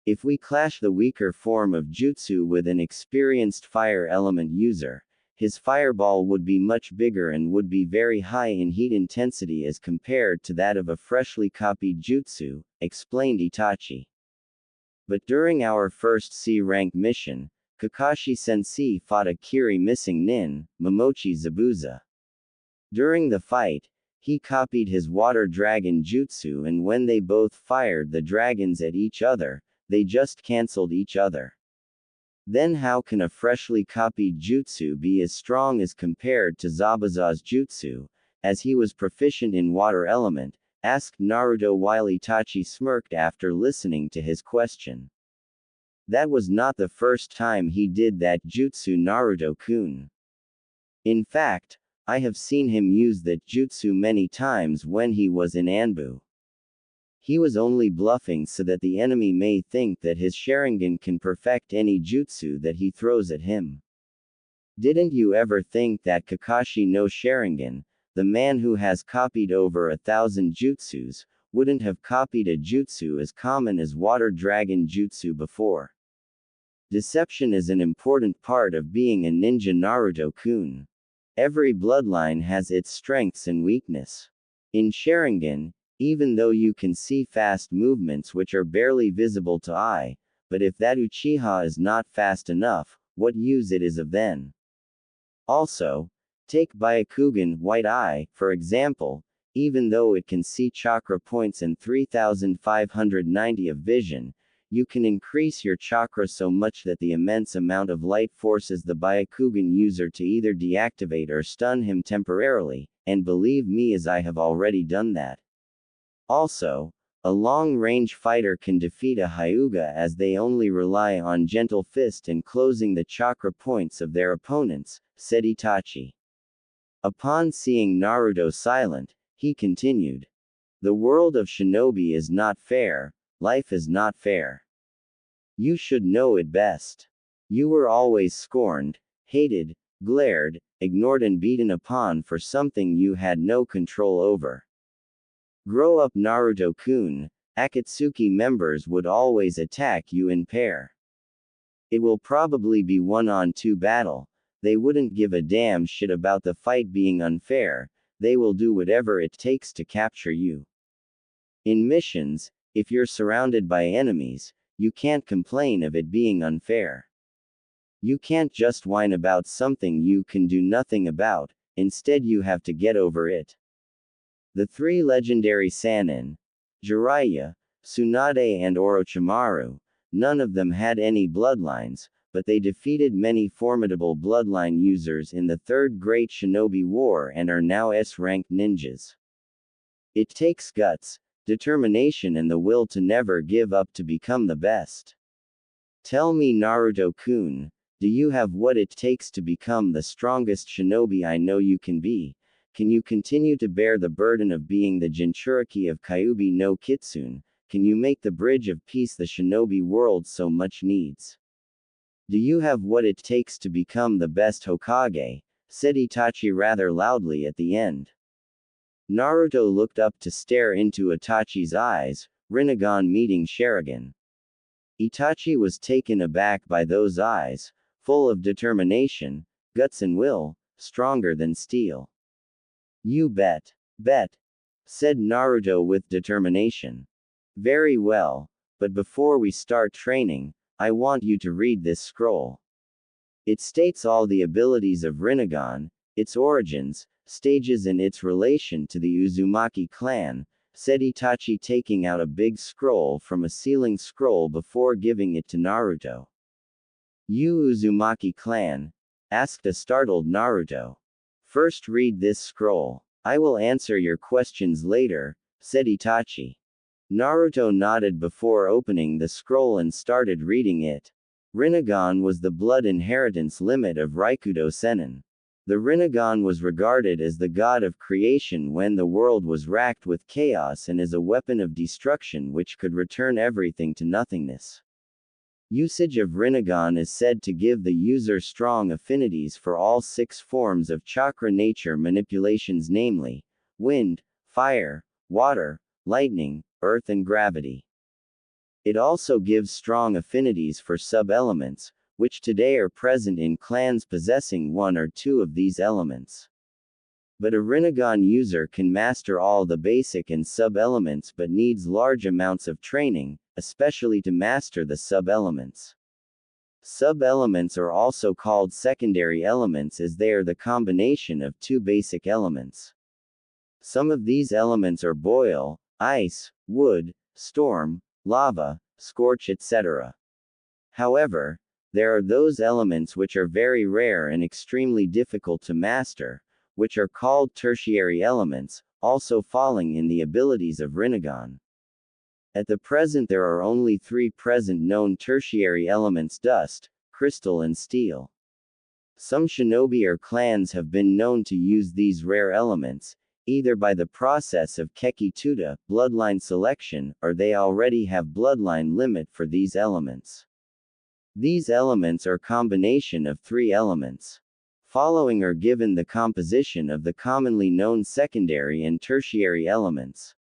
If we clash the weaker form of jutsu with an experienced fire element user, his fireball would be much bigger and would be very high in heat intensity as compared to that of a freshly copied jutsu, explained Itachi. But during our first C-rank mission, Kakashi-sensei fought a Kiri missing nin, Momochi Zabuza. During the fight, he copied his water dragon jutsu, and when they both fired the dragons at each other, they just cancelled each other. Then how can a freshly copied jutsu be as strong as compared to Zabuza's jutsu, as he was proficient in water element, asked Naruto, while Itachi smirked after listening to his question. That was not the first time he did that jutsu, Naruto-kun. In fact, I have seen him use that jutsu many times when he was in Anbu. He was only bluffing so that the enemy may think that his Sharingan can perfect any jutsu that he throws at him. Didn't you ever think that Kakashi no Sharingan, the man who has copied over 1,000 jutsus, wouldn't have copied a jutsu as common as water dragon jutsu before? Deception is an important part of being a ninja, Naruto-kun. Every bloodline has its strengths and weakness. In Sharingan, even though you can see fast movements which are barely visible to eye, but if that Uchiha is not fast enough, what use it is of then? Also, take Byakugan White Eye, for example. Even though it can see chakra points and 3590 of vision, you can increase your chakra so much that the immense amount of light forces the Byakugan user to either deactivate or stun him temporarily, and believe me, as I have already done that. Also, a long-range fighter can defeat a Hyuga as they only rely on gentle fist and closing the chakra points of their opponents, said Itachi. Upon seeing Naruto silent, he continued. The world of shinobi is not fair, life is not fair. You should know it best. You were always scorned, hated, glared, ignored and beaten upon for something you had no control over. Grow up, Naruto-kun. Akatsuki members would always attack you in pair. It will probably be one-on-two battle. They wouldn't give a damn shit about the fight being unfair, they will do whatever it takes to capture you. In missions, if you're surrounded by enemies, you can't complain of it being unfair. You can't just whine about something you can do nothing about, instead you have to get over it. The three legendary Sannin, Jiraiya, Tsunade and Orochimaru, none of them had any bloodlines, but they defeated many formidable bloodline users in the Third Great Shinobi War and are now S-rank ninjas. It takes guts, determination and the will to never give up to become the best. Tell me, Naruto-kun, do you have what it takes to become the strongest shinobi I know you can be? Can you continue to bear the burden of being the Jinchuriki of Kyuubi no Kitsune? Can you make the bridge of peace the shinobi world so much needs? Do you have what it takes to become the best Hokage? Said Itachi rather loudly at the end. Naruto looked up to stare into Itachi's eyes, Rinnegan meeting Sharingan. Itachi was taken aback by those eyes, full of determination, guts and will, stronger than steel. You bet. Bet. Said Naruto with determination. Very well, but before we start training, I want you to read this scroll. It states all the abilities of Rinnegan, its origins, stages and its relation to the Uzumaki clan, said Itachi taking out a big scroll from a ceiling scroll before giving it to Naruto. You Uzumaki clan? Asked a startled Naruto. First read this scroll. I will answer your questions later, said Itachi. Naruto nodded before opening the scroll and started reading it. Rinnegan was the blood inheritance limit of Raikudo Sennin. The Rinnegan was regarded as the god of creation when the world was racked with chaos and as a weapon of destruction which could return everything to nothingness. Usage of Rinnegan is said to give the user strong affinities for all 6 forms of chakra nature manipulations, namely, wind, fire, water, lightning, earth and gravity. It also gives strong affinities for sub-elements, which today are present in clans possessing 1 or 2 of these elements. But a Rinnegan user can master all the basic and sub-elements but needs large amounts of training, especially to master the sub-elements. Sub-elements are also called secondary elements as they are the combination of 2 basic elements. Some of these elements are boil, ice, wood, storm, lava, scorch, etc. However, there are those elements which are very rare and extremely difficult to master, which are called tertiary elements, also falling in the abilities of Rinnegan. At the present there are only 3 present known tertiary elements: dust, crystal and steel. Some shinobi or clans have been known to use these rare elements, either by the process of Keki Tuta, bloodline selection, or they already have bloodline limit for these elements. These elements are combination of 3 elements. Following are given the composition of the commonly known secondary and tertiary elements.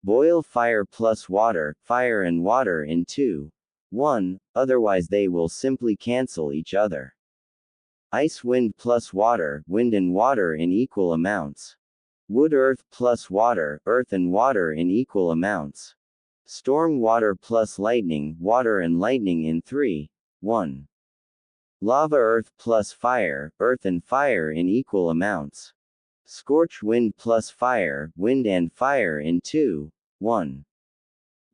Boil fire plus water, fire and water in 2, 1, otherwise they will simply cancel each other. Ice wind plus water, wind and water in equal amounts. Wood earth plus water, earth and water in equal amounts. Storm water plus lightning, water and lightning in 3, 1. Lava earth plus fire, earth and fire in equal amounts. Scorch wind plus fire, wind and fire in 2, 1.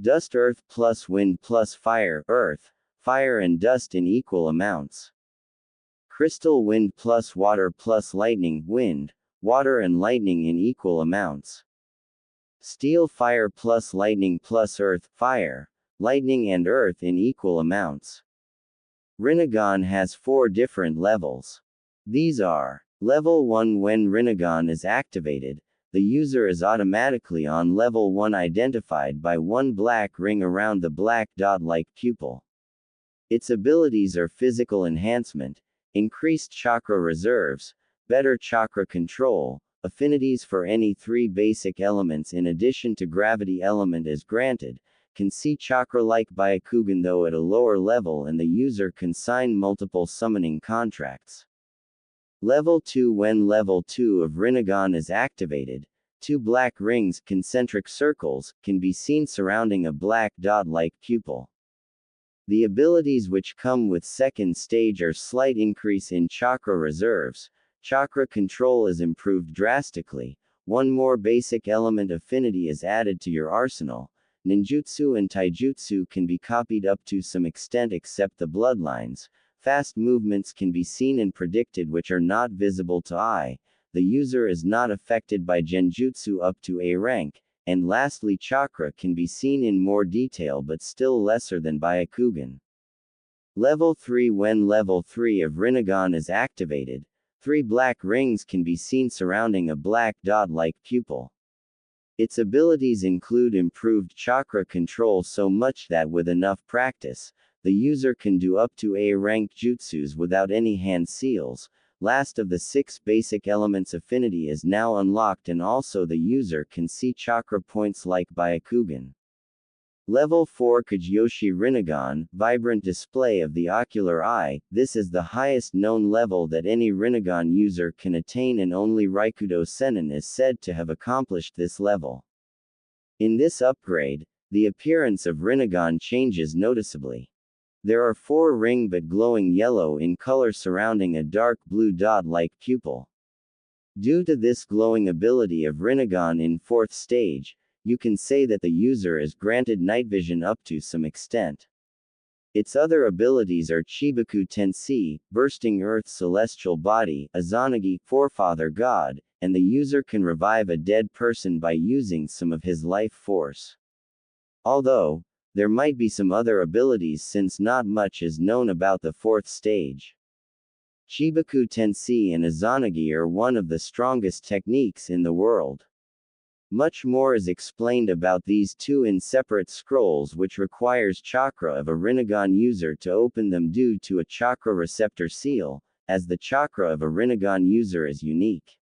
Dust earth plus wind plus fire, earth, fire and dust in equal amounts. Crystal wind plus water plus lightning, wind, water and lightning in equal amounts. Steel fire plus lightning plus earth, fire, lightning and earth in equal amounts. Rinnegan has 4 different levels. These are: Level 1. When Rinnegan is activated, the user is automatically on Level 1 identified by 1 black ring around the black dot-like pupil. Its abilities are physical enhancement, increased chakra reserves, better chakra control, affinities for any 3 basic elements in addition to gravity element is granted, can see chakra-like Byakugan though at a lower level, and the user can sign multiple summoning contracts. Level 2. When level 2 of Rinnegan is activated, two black rings, concentric circles, can be seen surrounding a black dot-like pupil. The abilities which come with second stage are slight increase in chakra reserves, chakra control is improved drastically, one more basic element affinity is added to your arsenal, ninjutsu and taijutsu can be copied up to some extent except the bloodlines, fast movements can be seen and predicted which are not visible to eye, the user is not affected by genjutsu up to A rank, and lastly chakra can be seen in more detail but still lesser than Byakugan. Level 3. When level 3 of Rinnegan is activated, three black rings can be seen surrounding a black dot-like pupil. Its abilities include improved chakra control so much that with enough practice, the user can do up to A rank jutsus without any hand seals. Last of the 6 basic elements affinity is now unlocked, and also the user can see chakra points like Byakugan. Level 4 Kageyoshi Rinnegan, vibrant display of the ocular eye. This is the highest known level that any Rinnegan user can attain, and only Raikudo Sennin is said to have accomplished this level. In this upgrade, the appearance of Rinnegan changes noticeably. There are 4 ring but glowing yellow in color surrounding a dark blue dot-like pupil. Due to this glowing ability of Rinnegan in 4th stage, you can say that the user is granted night vision up to some extent. Its other abilities are Chibaku Tensei, bursting Earth's celestial body, Izanagi, forefather god, and the user can revive a dead person by using some of his life force. Although, there might be some other abilities since not much is known about the 4th stage. Chibaku Tensei and Izanagi are one of the strongest techniques in the world. Much more is explained about these two in separate scrolls, which requires chakra of a Rinnegan user to open them due to a chakra receptor seal, as the chakra of a Rinnegan user is unique.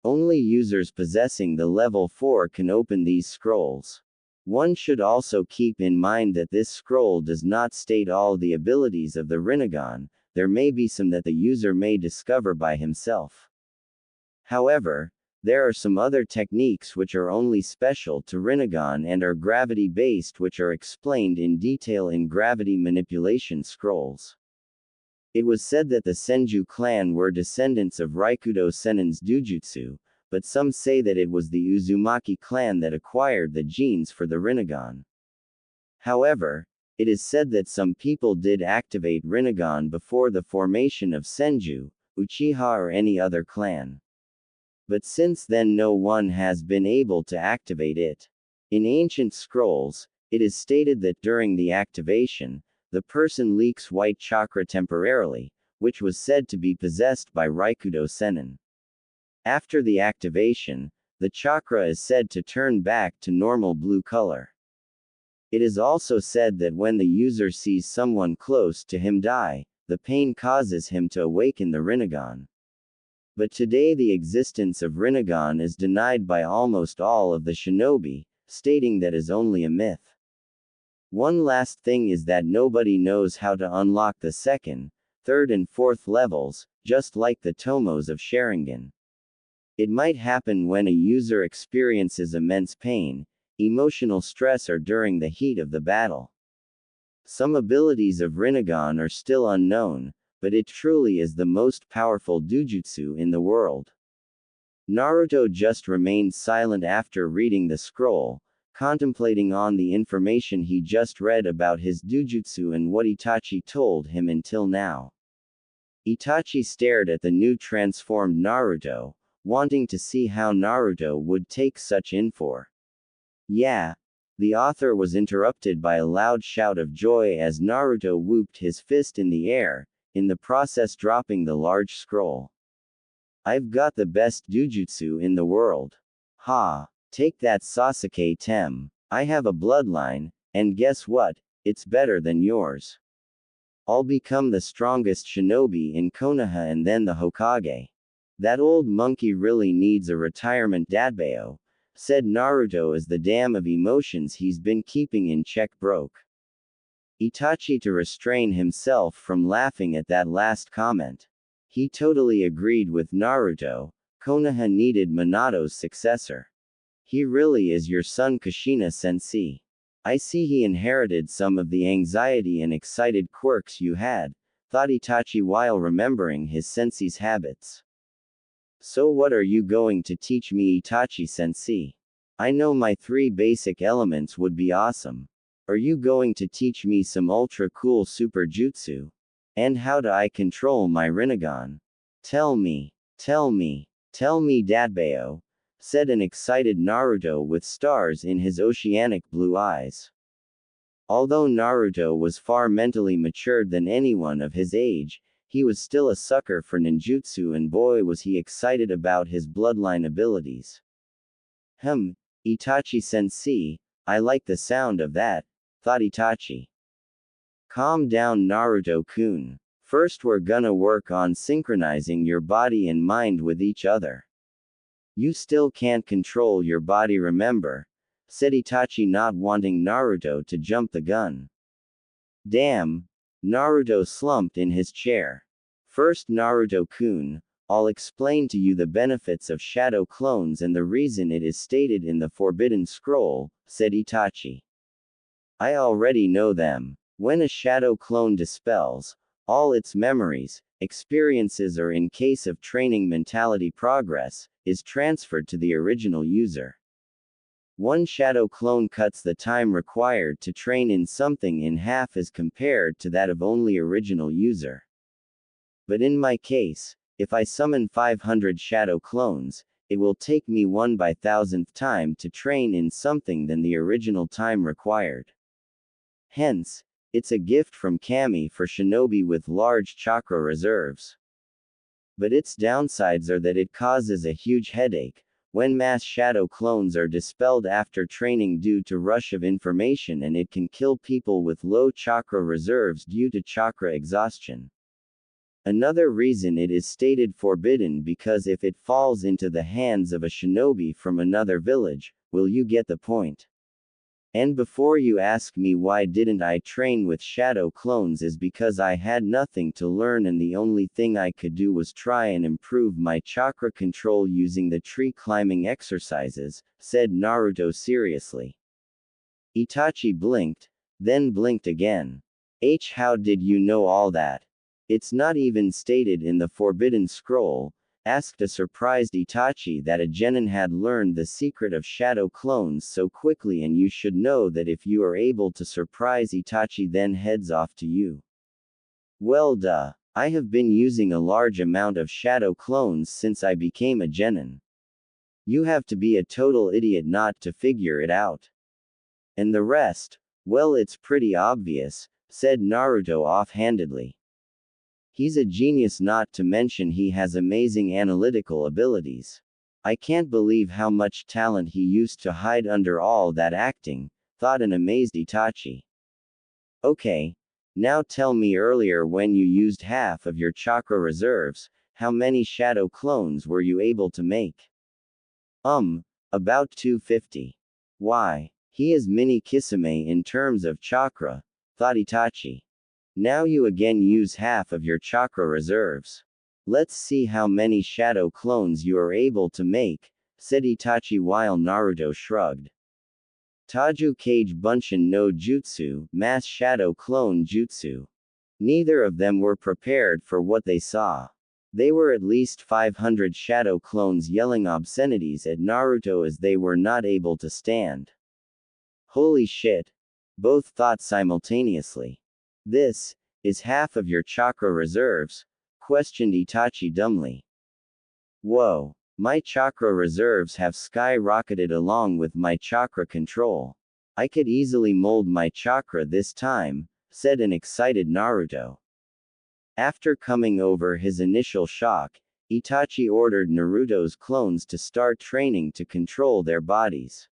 Only users possessing the level 4 can open these scrolls. One should also keep in mind that this scroll does not state all the abilities of the Rinnegan, there may be some that the user may discover by himself. However, there are some other techniques which are only special to Rinnegan and are gravity-based, which are explained in detail in gravity manipulation scrolls. It was said that the Senju clan were descendants of Raikudo Sennin's Dujutsu, but some say that it was the Uzumaki clan that acquired the genes for the Rinnegan. However, it is said that some people did activate Rinnegan before the formation of Senju, Uchiha or any other clan. But since then no one has been able to activate it. In ancient scrolls, it is stated that during the activation, the person leaks white chakra temporarily, which was said to be possessed by Raikudo Sennin. After the activation, the chakra is said to turn back to normal blue color. It is also said that when the user sees someone close to him die, the pain causes him to awaken the Rinnegan. But today the existence of Rinnegan is denied by almost all of the shinobi, stating that is only a myth. One last thing is that nobody knows how to unlock the 2nd, 3rd and 4th levels, just like the tomos of Sharingan. It might happen when a user experiences immense pain, emotional stress or during the heat of the battle. Some abilities of Rinnegan are still unknown, but it truly is the most powerful dujutsu in the world. Naruto just remained silent after reading the scroll, contemplating on the information he just read about his dujutsu and what Itachi told him until now. Itachi stared at the new transformed Naruto, wanting to see how Naruto would take such info. Yeah. The author was interrupted by a loud shout of joy as Naruto whooped his fist in the air, in the process dropping the large scroll. I've got the best dujutsu in the world. Ha! Take that Sasuke Tem. I have a bloodline, and guess what? It's better than yours. I'll become the strongest shinobi in Konoha and then the Hokage. That old monkey really needs a retirement dadbao. said Naruto as the dam of emotions he's been keeping in check broke. Itachi to restrain himself from laughing at that last comment. He totally agreed with Naruto. Konoha needed Minato's successor. He really is your son Kushina-sensei. I see he inherited some of the anxiety and excited quirks you had, thought Itachi while remembering his sensei's habits. So what are you going to teach me, Itachi-sensei? I know my 3 basic elements would be awesome. Are you going to teach me some ultra cool super jutsu? And how do I control my Rinnegan? Tell me, Datbeo, said an excited Naruto with stars in his oceanic blue eyes. Although Naruto was far mentally matured than anyone of his age, he was still a sucker for ninjutsu, and boy was he excited about his bloodline abilities. Itachi-sensei, I like the sound of that, thought Itachi. Calm down, Naruto-kun. First we're gonna work on synchronizing your body and mind with each other. You still can't control your body, remember? Said Itachi, not wanting Naruto to jump the gun. Damn. Naruto slumped in his chair. First, Naruto-kun, I'll explain to you the benefits of shadow clones and the reason it is stated in the Forbidden Scroll, said Itachi. I already know them. When a shadow clone dispels all its memories, experiences, or in case of training mentality progress, is transferred to the original user. One shadow clone cuts the time required to train in something in half as compared to that of only original user. But in my case, if I summon 500 shadow clones, it will take me 1/1000th time to train in something than the original time required. Hence, it's a gift from Kami for shinobi with large chakra reserves. But its downsides are that it causes a huge headache when mass shadow clones are dispelled after training due to rush of information, and it can kill people with low chakra reserves due to chakra exhaustion. Another reason it is stated forbidden because if it falls into the hands of a shinobi from another village, will you get the point? And before you ask me why didn't I train with shadow clones, is because I had nothing to learn and the only thing I could do was try and improve my chakra control using the tree climbing exercises, said Naruto seriously. Itachi blinked, then blinked again. How did you know all that? It's not even stated in the Forbidden Scroll, asked a surprised Itachi that a genin had learned the secret of shadow clones so quickly, and you should know that if you are able to surprise Itachi then heads off to you. Well duh, I have been using a large amount of shadow clones since I became a genin. You have to be a total idiot not to figure it out. And the rest, well, it's pretty obvious, said Naruto offhandedly. He's a genius, not to mention he has amazing analytical abilities. I can't believe how much talent he used to hide under all that acting, thought an amazed Itachi. Okay. Now tell me, earlier when you used half of your chakra reserves, how many shadow clones were you able to make? About 250. Why, he is mini Kisame in terms of chakra, thought Itachi. Now you again use half of your chakra reserves. Let's see how many shadow clones you are able to make, said Itachi while Naruto shrugged. Taju Kage Bunshin no Jutsu, Mass Shadow Clone Jutsu. Neither of them were prepared for what they saw. They were at least 500 shadow clones yelling obscenities at Naruto as they were not able to stand. Holy shit! Both thought simultaneously. This is half of your chakra reserves? Questioned Itachi dumbly. Whoa, my chakra reserves have skyrocketed along with my chakra control. I could easily mold my chakra this time, said an excited Naruto. After coming over his initial shock, Itachi ordered Naruto's clones to start training to control their bodies.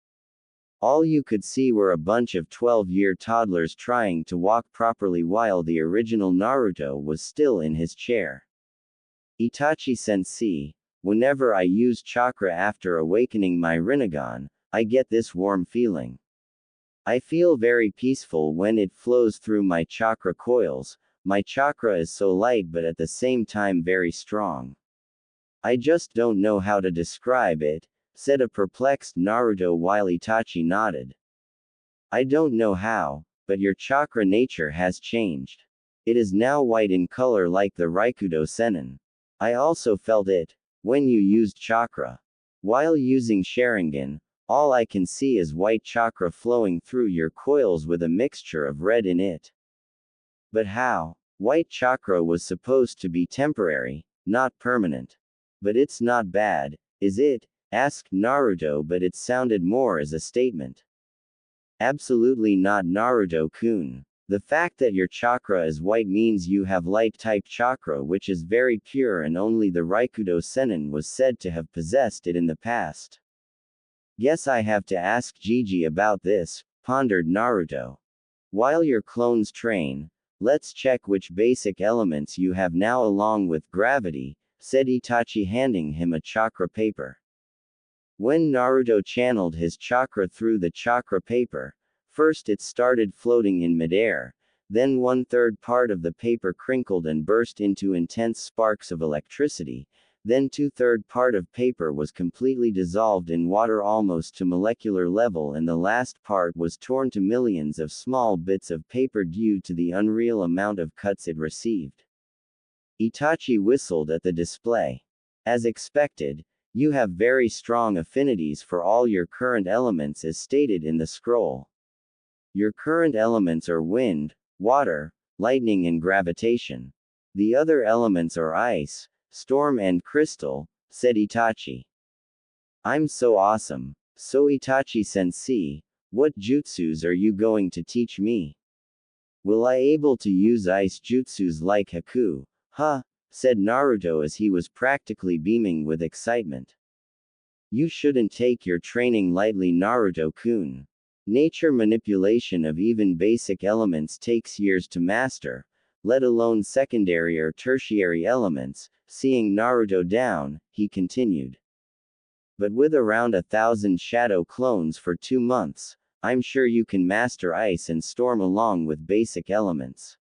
All you could see were a bunch of 12-year toddlers trying to walk properly while the original Naruto was still in his chair. Itachi-sensei, Whenever I use chakra after awakening my Rinnegan, I get this warm feeling. I feel very peaceful when it flows through my chakra coils. My chakra is so light but at the same time very strong. I just don't know how to describe it, said a perplexed Naruto while Itachi nodded. I don't know how, but your chakra nature has changed. It is now white in color like the Raikudo Sennin. I also felt it, when you used chakra. While using Sharingan, all I can see is white chakra flowing through your coils with a mixture of red in it. But how? White chakra was supposed to be temporary, not permanent. But it's not bad, is it? Asked Naruto, but it sounded more as a statement. Absolutely not, Naruto-kun. The fact that your chakra is white means you have light-type chakra, which is very pure, and only the Raikudo Sennin was said to have possessed it in the past. Guess I have to ask Gigi about this, pondered Naruto. While your clones train, let's check which basic elements you have now along with gravity, said Itachi, handing him a chakra paper. When Naruto channeled his chakra through the chakra paper, first it started floating in midair, then 1/3 part of the paper crinkled and burst into intense sparks of electricity, then 2/3 part of paper was completely dissolved in water almost to molecular level, and the last part was torn to millions of small bits of paper due to the unreal amount of cuts it received. Itachi whistled at the display. As expected, you have very strong affinities for all your current elements as stated in the scroll. Your current elements are wind, water, lightning and gravitation. The other elements are ice, storm and crystal, said Itachi. I'm so awesome. So Itachi-sensei, what jutsus are you going to teach me? Will I able to use ice jutsus like Haku? Huh, said Naruto as he was practically beaming with excitement. You shouldn't take your training lightly, Naruto-kun. Nature manipulation of even basic elements takes years to master, let alone secondary or tertiary elements. Seeing Naruto down, he continued. But with around 1,000 shadow clones for 2 months, I'm sure you can master ice and storm along with basic elements.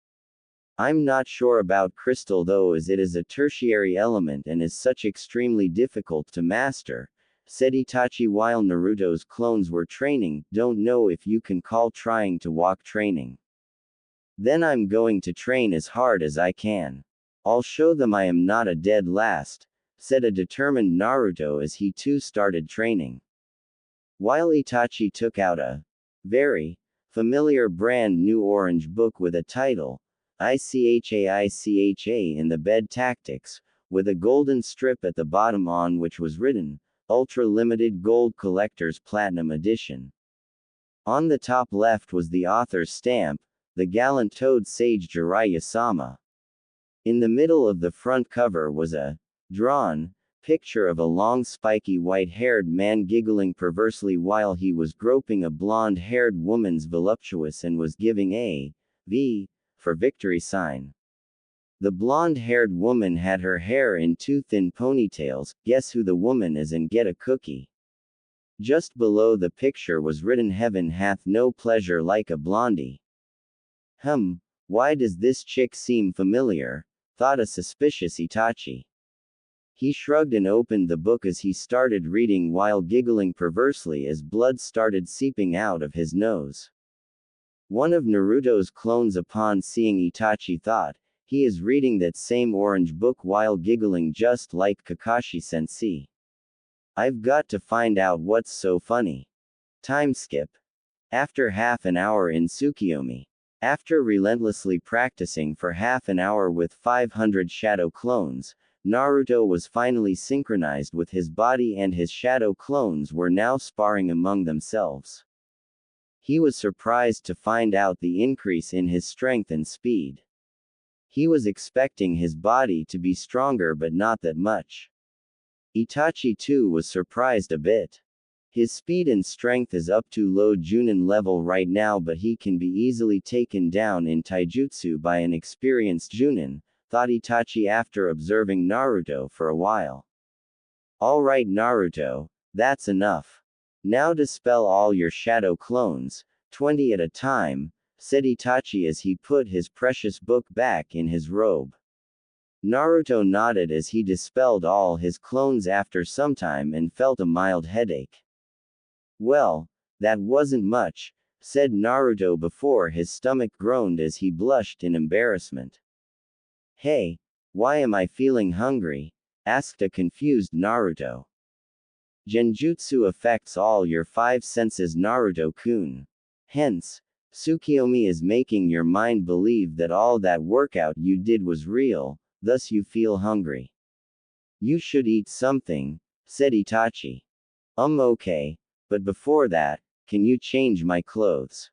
I'm not sure about crystal though, as it is a tertiary element and is such extremely difficult to master, said Itachi while Naruto's clones were training. Don't know if you can call trying to walk training. Then I'm going to train as hard as I can. I'll show them I am not a dead last, said a determined Naruto as he too started training. While Itachi took out a very familiar brand new orange book with a title, ICHA in the bed tactics, with a golden strip at the bottom on which was written, Ultra Limited Gold Collector's Platinum Edition. On the top left was the author's stamp, the gallant toad sage Jiraiya-sama. In the middle of the front cover was a drawn picture of a long spiky white-haired man giggling perversely while he was groping a blonde-haired woman's voluptuous and was giving a V for victory sign. The blonde-haired woman had her hair in 2 thin ponytails. Guess who the woman is and get a cookie. Just below the picture was written, Heaven hath no pleasure like a blondie. Why does this chick seem familiar? Thought a suspicious Itachi. He shrugged and opened the book as he started reading while giggling perversely as blood started seeping out of his nose. One of Naruto's clones, upon seeing Itachi, thought, he is reading that same orange book while giggling just like Kakashi-sensei. I've got to find out what's so funny. Time skip. After half an hour in Tsukiyomi. After relentlessly practicing for half an hour with 500 shadow clones, Naruto was finally synchronized with his body and his shadow clones were now sparring among themselves. He was surprised to find out the increase in his strength and speed. He was expecting his body to be stronger but not that much. Itachi too was surprised a bit. His speed and strength is up to low Chunin level right now, but he can be easily taken down in taijutsu by an experienced Chunin, thought Itachi after observing Naruto for a while. Alright Naruto, that's enough. Now dispel all your shadow clones, 20 at a time, said Itachi as he put his precious book back in his robe. Naruto nodded as he dispelled all his clones after some time and felt a mild headache. Well, that wasn't much, said Naruto before his stomach groaned as he blushed in embarrassment. Hey, why am I feeling hungry? Asked a confused Naruto. Genjutsu affects all your five senses Naruto-kun. Hence, Tsukiyomi is making your mind believe that all that workout you did was real, thus you feel hungry. You should eat something, said Itachi. Okay, but before that, can you change my clothes?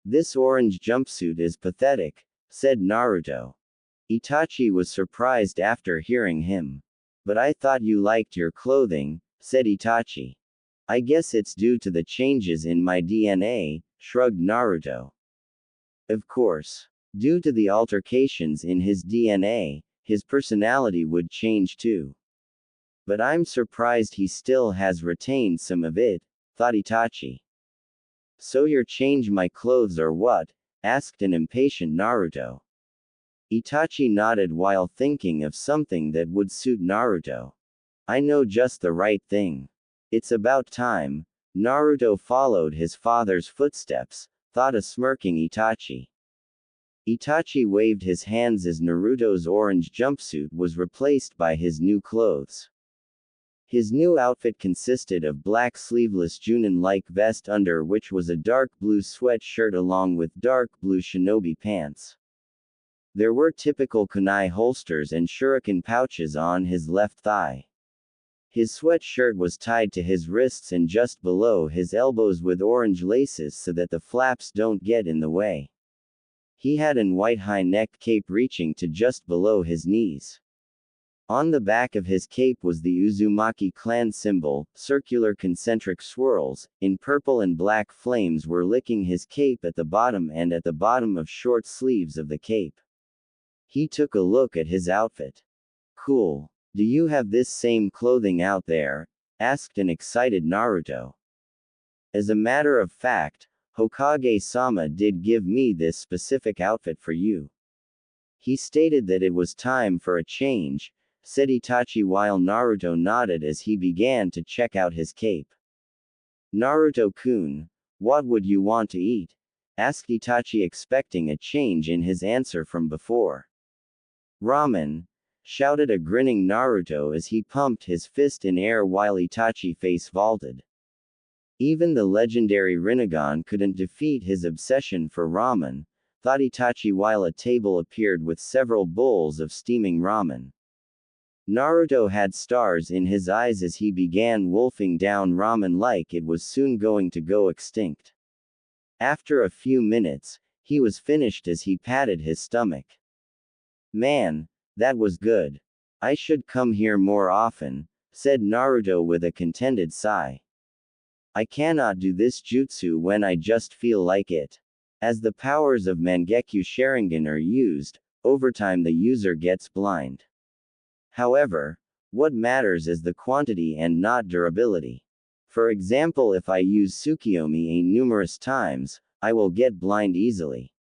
This orange jumpsuit is pathetic, said Naruto. Itachi was surprised after hearing him. But I thought you liked your clothing, said Itachi. I guess it's due to the changes in my DNA, shrugged Naruto. Of course. Due to the altercations in his DNA, his personality would change too. But I'm surprised he still has retained some of it, thought Itachi. So you're change my clothes or what? Asked an impatient Naruto. Itachi nodded while thinking of something that would suit Naruto. I know just the right thing. It's about time. Naruto followed his father's footsteps, thought a smirking Itachi. Itachi waved his hands as Naruto's orange jumpsuit was replaced by his new clothes. His new outfit consisted of black sleeveless Chunin-like vest under which was a dark blue sweatshirt along with dark blue shinobi pants. There were typical kunai holsters and shuriken pouches on his left thigh. His sweatshirt was tied to his wrists and just below his elbows with orange laces so that the flaps don't get in the way. He had an white high-neck cape reaching to just below his knees. On the back of his cape was the Uzumaki clan symbol, circular concentric swirls, in purple and black flames were licking his cape at the bottom and at the bottom of short sleeves of the cape. He took a look at his outfit. Cool. Do you have this same clothing out there? Asked an excited Naruto. As a matter of fact, Hokage-sama did give me this specific outfit for you. He stated that it was time for a change, said Itachi while Naruto nodded as he began to check out his cape. Naruto-kun, what would you want to eat? Asked Itachi expecting a change in his answer from before. Ramen, shouted a grinning Naruto as he pumped his fist in air while Itachi face vaulted. Even the legendary Rinnegan couldn't defeat his obsession for ramen, thought Itachi while a table appeared with several bowls of steaming ramen. Naruto had stars in his eyes as he began wolfing down ramen like it was soon going to go extinct. After a few minutes, he was finished as he patted his stomach. Man, that was good. I should come here more often, said Naruto with a contented sigh. I cannot do this jutsu when I just feel like it. As the powers of Mangekyo Sharingan are used, over time the user gets blind. However, what matters is the quantity and not durability. For example, if I use Tsukiyomi numerous times, I will get blind easily.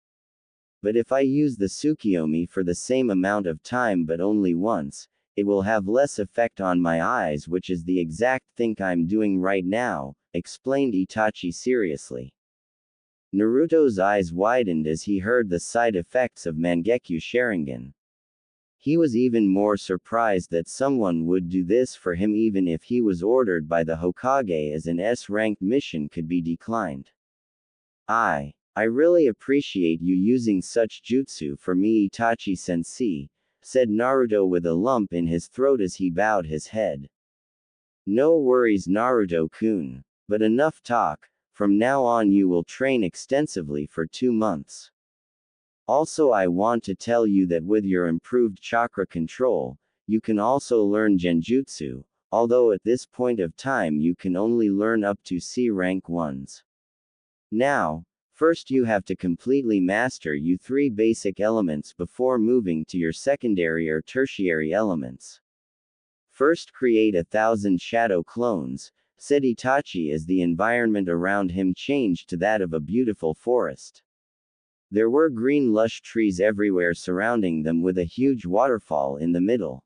But if I use the Tsukiyomi for the same amount of time but only once, it will have less effect on my eyes, which is the exact thing I'm doing right now, explained Itachi seriously. Naruto's eyes widened as he heard the side effects of Mangekyo Sharingan. He was even more surprised that someone would do this for him even if he was ordered by the Hokage, as an S-ranked mission could be declined. I really appreciate you using such jutsu for me, Itachi-sensei, said Naruto with a lump in his throat as he bowed his head. No worries Naruto-kun. But enough talk, from now on you will train extensively for 2 months. Also I want to tell you that with your improved chakra control, you can also learn genjutsu, although at this point of time you can only learn up to C rank ones. Now, first you have to completely master you 3 basic elements before moving to your secondary or tertiary elements. First create 1,000 shadow clones, said Itachi as the environment around him changed to that of a beautiful forest. There were green lush trees everywhere surrounding them with a huge waterfall in the middle.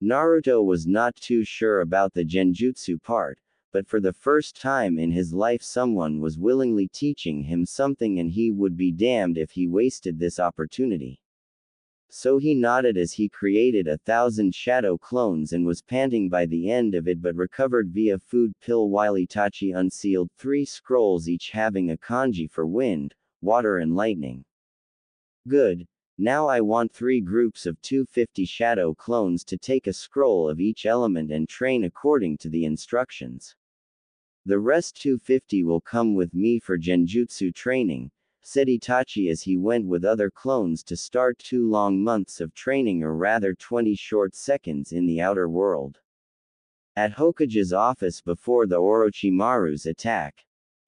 Naruto was not too sure about the genjutsu part, but for the first time in his life someone was willingly teaching him something and he would be damned if he wasted this opportunity. So he nodded as he created 1,000 shadow clones and was panting by the end of it but recovered via food pill while Itachi unsealed 3 scrolls each having a kanji for wind, water and lightning. Good. Now I want 3 groups of 250 shadow clones to take a scroll of each element and train according to the instructions. The rest 250 will come with me for genjutsu training, said Itachi as he went with other clones to start 2 long months of training or rather 20 short seconds in the outer world. At Hokage's office before the Orochimaru's attack,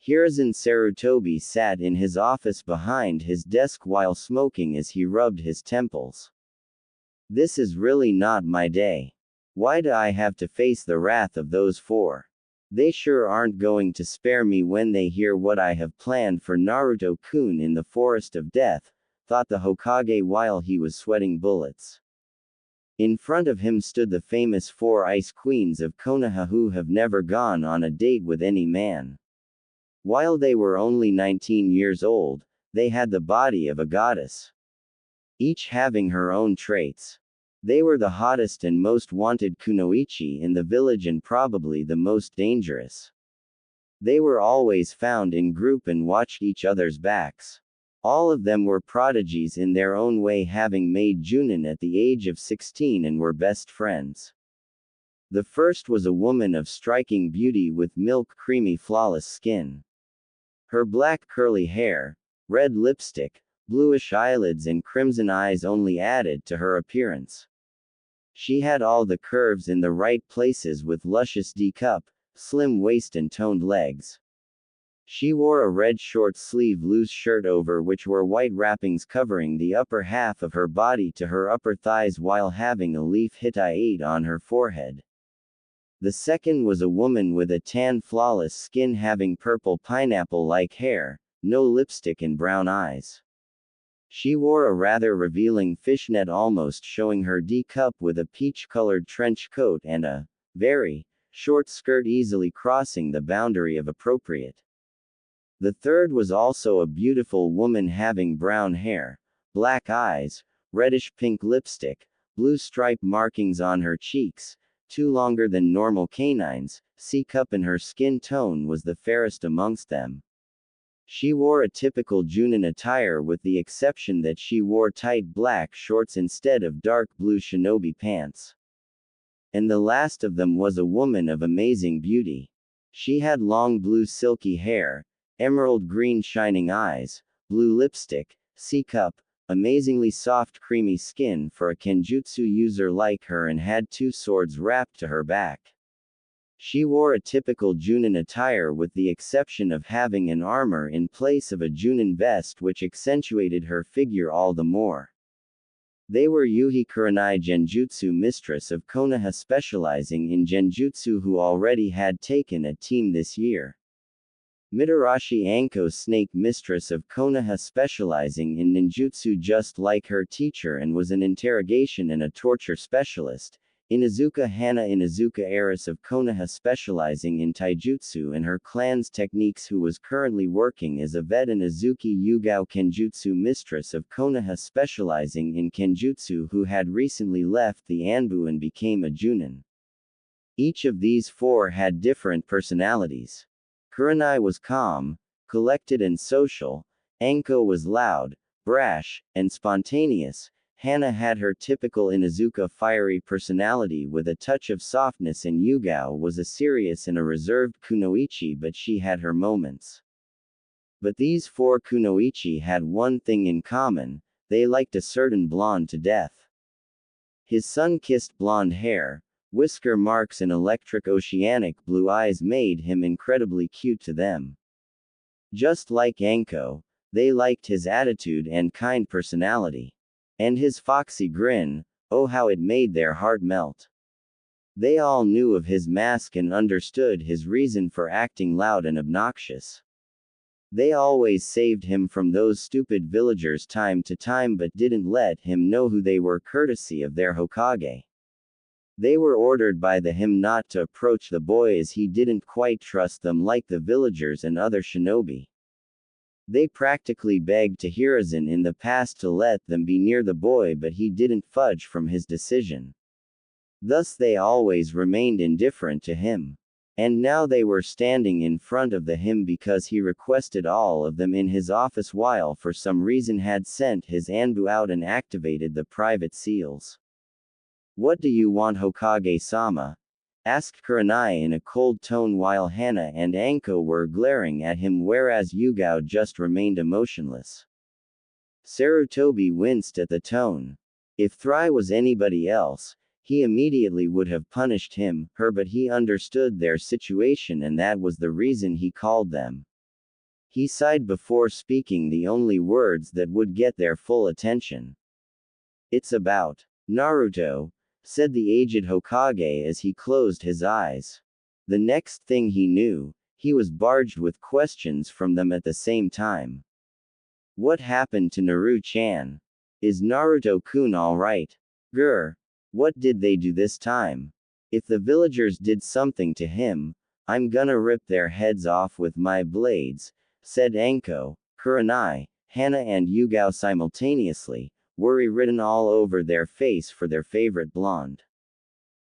Hiruzen Sarutobi sat in his office behind his desk while smoking as he rubbed his temples. This is really not my day. Why do I have to face the wrath of those 4? They sure aren't going to spare me when they hear what I have planned for Naruto-kun in the Forest of Death, thought the Hokage while he was sweating bullets. In front of him stood the famous 4 ice queens of Konoha who have never gone on a date with any man. While they were only 19 years old, they had the body of a goddess. Each having her own traits. They were the hottest and most wanted kunoichi in the village and probably the most dangerous. They were always found in group and watched each other's backs. All of them were prodigies in their own way, having made Chunin at the age of 16 and were best friends. The first was a woman of striking beauty with milk creamy flawless skin. Her black curly hair, red lipstick, bluish eyelids and crimson eyes only added to her appearance. She had all the curves in the right places with luscious D-cup, slim waist and toned legs. She wore a red short-sleeve loose shirt over which were white wrappings covering the upper half of her body to her upper thighs while having a leaf Hittite on her forehead. The second was a woman with a tan flawless skin having purple pineapple-like hair, no lipstick and brown eyes. She wore a rather revealing fishnet almost showing her D-cup with a peach-colored trench coat and a very short skirt easily crossing the boundary of appropriate. The third was also a beautiful woman having brown hair, black eyes, reddish-pink lipstick, blue stripe markings on her cheeks, 2 longer than normal canines, C-cup and her skin tone was the fairest amongst them. She wore a typical Chunin attire with the exception that she wore tight black shorts instead of dark blue shinobi pants. And the last of them was a woman of amazing beauty. She had long blue silky hair, emerald green shining eyes, blue lipstick, C-cup, amazingly soft creamy skin for a kenjutsu user like her and had 2 swords wrapped to her back. She wore a typical Chunin attire with the exception of having an armor in place of a Chunin vest which accentuated her figure all the more. They were Yuhi Kurenai Genjutsu mistress of Konoha specializing in Genjutsu who already had taken a team this year. Mitarashi Anko snake mistress of Konoha specializing in ninjutsu just like her teacher and was an interrogation and a torture specialist. Inazuka Hana Inazuka heiress of Konoha specializing in taijutsu and her clan's techniques who was currently working as a vet and Azuki Yugao Kenjutsu mistress of Konoha specializing in kenjutsu who had recently left the Anbu and became a Chunin. Each of these 4 had different personalities. Kurenai was calm, collected and social, Anko was loud, brash, and spontaneous. Hana had her typical Inazuka fiery personality with a touch of softness and Yugao was a serious and a reserved kunoichi but she had her moments. But these 4 kunoichi had one thing in common, they liked a certain blonde to death. His sun-kissed blonde hair, whisker marks and electric oceanic blue eyes made him incredibly cute to them. Just like Anko, they liked his attitude and kind personality. And his foxy grin, oh how it made their heart melt. They all knew of his mask and understood his reason for acting loud and obnoxious. They always saved him from those stupid villagers time to time but didn't let him know who they were courtesy of their Hokage. They were ordered by him not to approach the boy as he didn't quite trust them like the villagers and other shinobi. They practically begged to Hiruzen in the past to let them be near the boy but he didn't fudge from his decision. Thus they always remained indifferent to him. And now they were standing in front of him because he requested all of them in his office while for some reason had sent his Anbu out and activated the private seals. "What do you want, Hokage-sama?" asked Kurenai in a cold tone while Hana and Anko were glaring at him whereas Yugao just remained emotionless. Sarutobi winced at the tone. If Thri was anybody else, he immediately would have punished her but he understood their situation and that was the reason he called them. He sighed before speaking the only words that would get their full attention. "It's about Naruto," said the aged Hokage as he closed his eyes. The next thing he knew, he was barraged with questions from them at the same time. What happened to Naru-chan? Is Naruto-kun alright? Grr. What did they do this time? If the villagers did something to him, I'm gonna rip their heads off with my blades, said Anko, Kurenai, Hana and Yugao simultaneously, worry written all over their face for their favorite blonde.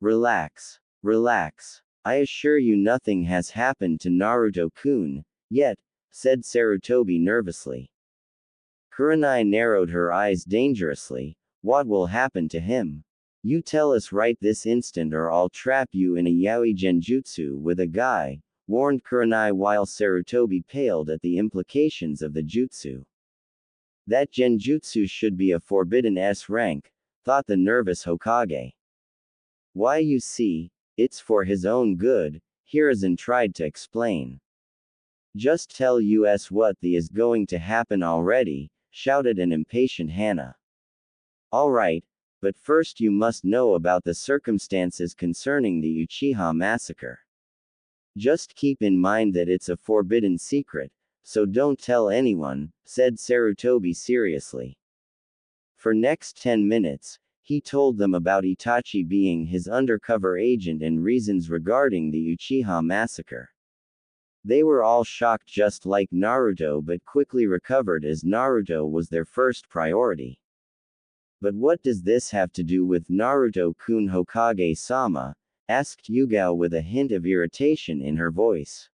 Relax. Relax. I assure you nothing has happened to Naruto-kun, yet, said Sarutobi nervously. Kurenai narrowed her eyes dangerously. What will happen to him? You tell us right this instant or I'll trap you in a yaoi genjutsu with a guy, warned Kurenai while Sarutobi paled at the implications of the jutsu. That genjutsu should be a forbidden S rank, thought the nervous Hokage. Why you see, it's for his own good, Hiruzen tried to explain. Just tell us what is going to happen already, shouted an impatient Hana. Alright, but first you must know about the circumstances concerning the Uchiha massacre. Just keep in mind that it's a forbidden secret, so don't tell anyone, said Sarutobi seriously. For next 10 minutes, he told them about Itachi being his undercover agent and reasons regarding the Uchiha massacre. They were all shocked just like Naruto but quickly recovered as Naruto was their first priority. But what does this have to do with Naruto-kun, Hokage-sama? Asked Yugao with a hint of irritation in her voice.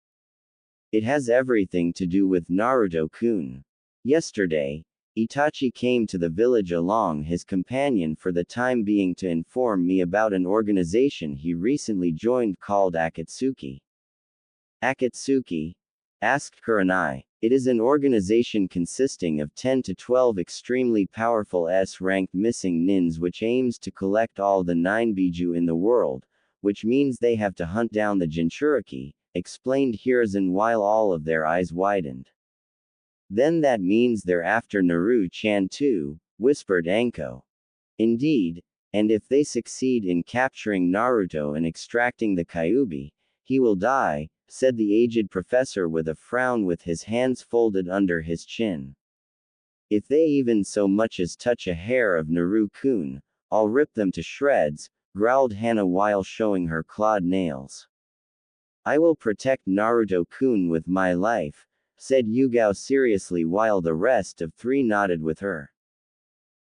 It has everything to do with Naruto-kun. Yesterday, Itachi came to the village along his companion for the time being to inform me about an organization he recently joined called Akatsuki. Akatsuki? Asked Kurenai. It is an organization consisting of 10 to 12 extremely powerful S-ranked missing nins which aims to collect all the 9 biju in the world, which means they have to hunt down the Jinchuriki, explained Hiruzen while all of their eyes widened. Then that means they're after Naru-chan too, whispered Anko. Indeed, and if they succeed in capturing Naruto and extracting the Kyuubi, he will die, said the aged professor with a frown with his hands folded under his chin. If they even so much as touch a hair of Naru-kun, I'll rip them to shreds, growled Hana while showing her clawed nails. I will protect Naruto-kun with my life, said Yugao seriously while the rest of three nodded with her.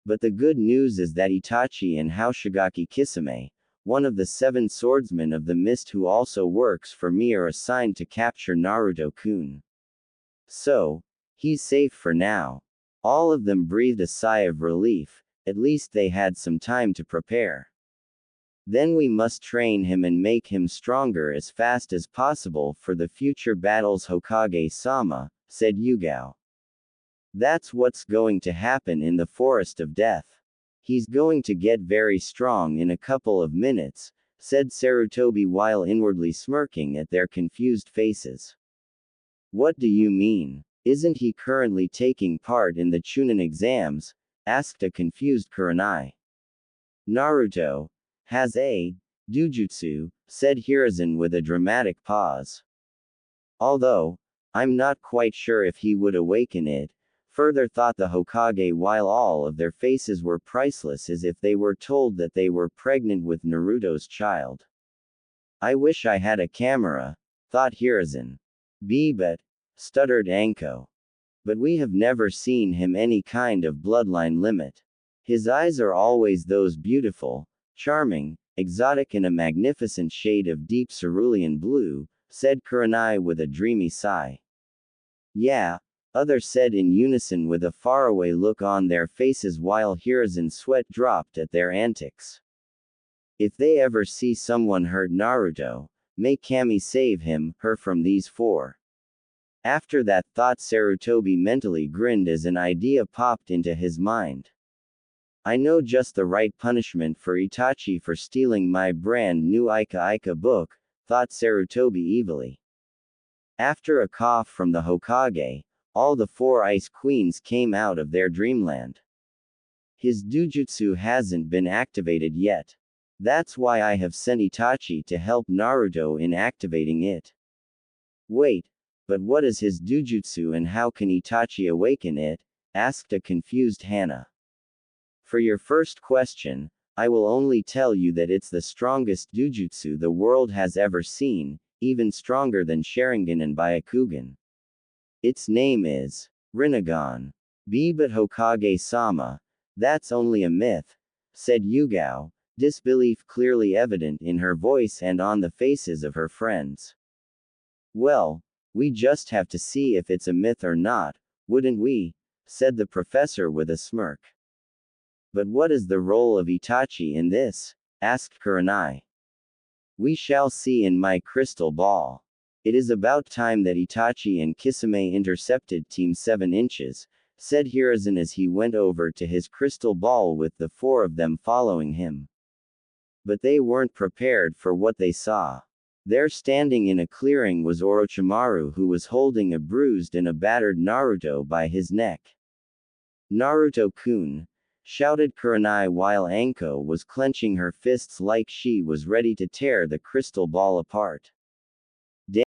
But the good news is that Itachi and Hoshigaki Kisame, one of the 7 swordsmen of the mist who also works for me, are assigned to capture Naruto-kun. So, he's safe for now. All of them breathed a sigh of relief, at least they had some time to prepare. Then we must train him and make him stronger as fast as possible for the future battles, Hokage-sama, said Yugao. That's what's going to happen in the Forest of Death. He's going to get very strong in a couple of minutes, said Sarutobi while inwardly smirking at their confused faces. What do you mean? Isn't he currently taking part in the Chunin exams? Asked a confused Kurenai. Naruto has Dujutsu, said Hiruzen with a dramatic pause. Although, I'm not quite sure if he would awaken it, further thought the Hokage while all of their faces were priceless as if they were told that they were pregnant with Naruto's child. I wish I had a camera, thought Hiruzen. But, stuttered Anko. But we have never seen him any kind of bloodline limit. His eyes are always those beautiful, charming, exotic and a magnificent shade of deep cerulean blue, said Kurenai with a dreamy sigh. Yeah, others said in unison with a faraway look on their faces while Hiruzen's sweat dropped at their antics. If they ever see someone hurt Naruto, may Kami save him, her from these four. After that thought Sarutobi mentally grinned as an idea popped into his mind. I know just the right punishment for Itachi for stealing my brand new Ika Ika book, thought Sarutobi evilly. After a cough from the Hokage, all the four ice queens came out of their dreamland. His Dujutsu hasn't been activated yet. That's why I have sent Itachi to help Naruto in activating it. Wait, but what is his Dujutsu and how can Itachi awaken it? Asked a confused Hana. For your first question, I will only tell you that it's the strongest Dujutsu the world has ever seen, even stronger than Sharingan and Byakugan. Its name is Rinnegan. But Hokage-sama, that's only a myth, said Yugao, disbelief clearly evident in her voice and on the faces of her friends. Well, we just have to see if it's a myth or not, wouldn't we? Said the professor with a smirk. But what is the role of Itachi in this? Asked Kurenai. We shall see in my crystal ball. It is about time that Itachi and Kisame intercepted Team 7 inches, said Hiruzen as he went over to his crystal ball with the four of them following him. But they weren't prepared for what they saw. There standing in a clearing was Orochimaru who was holding a bruised and a battered Naruto by his neck. Naruto-kun, shouted Kurenai while Anko was clenching her fists like she was ready to tear the crystal ball apart.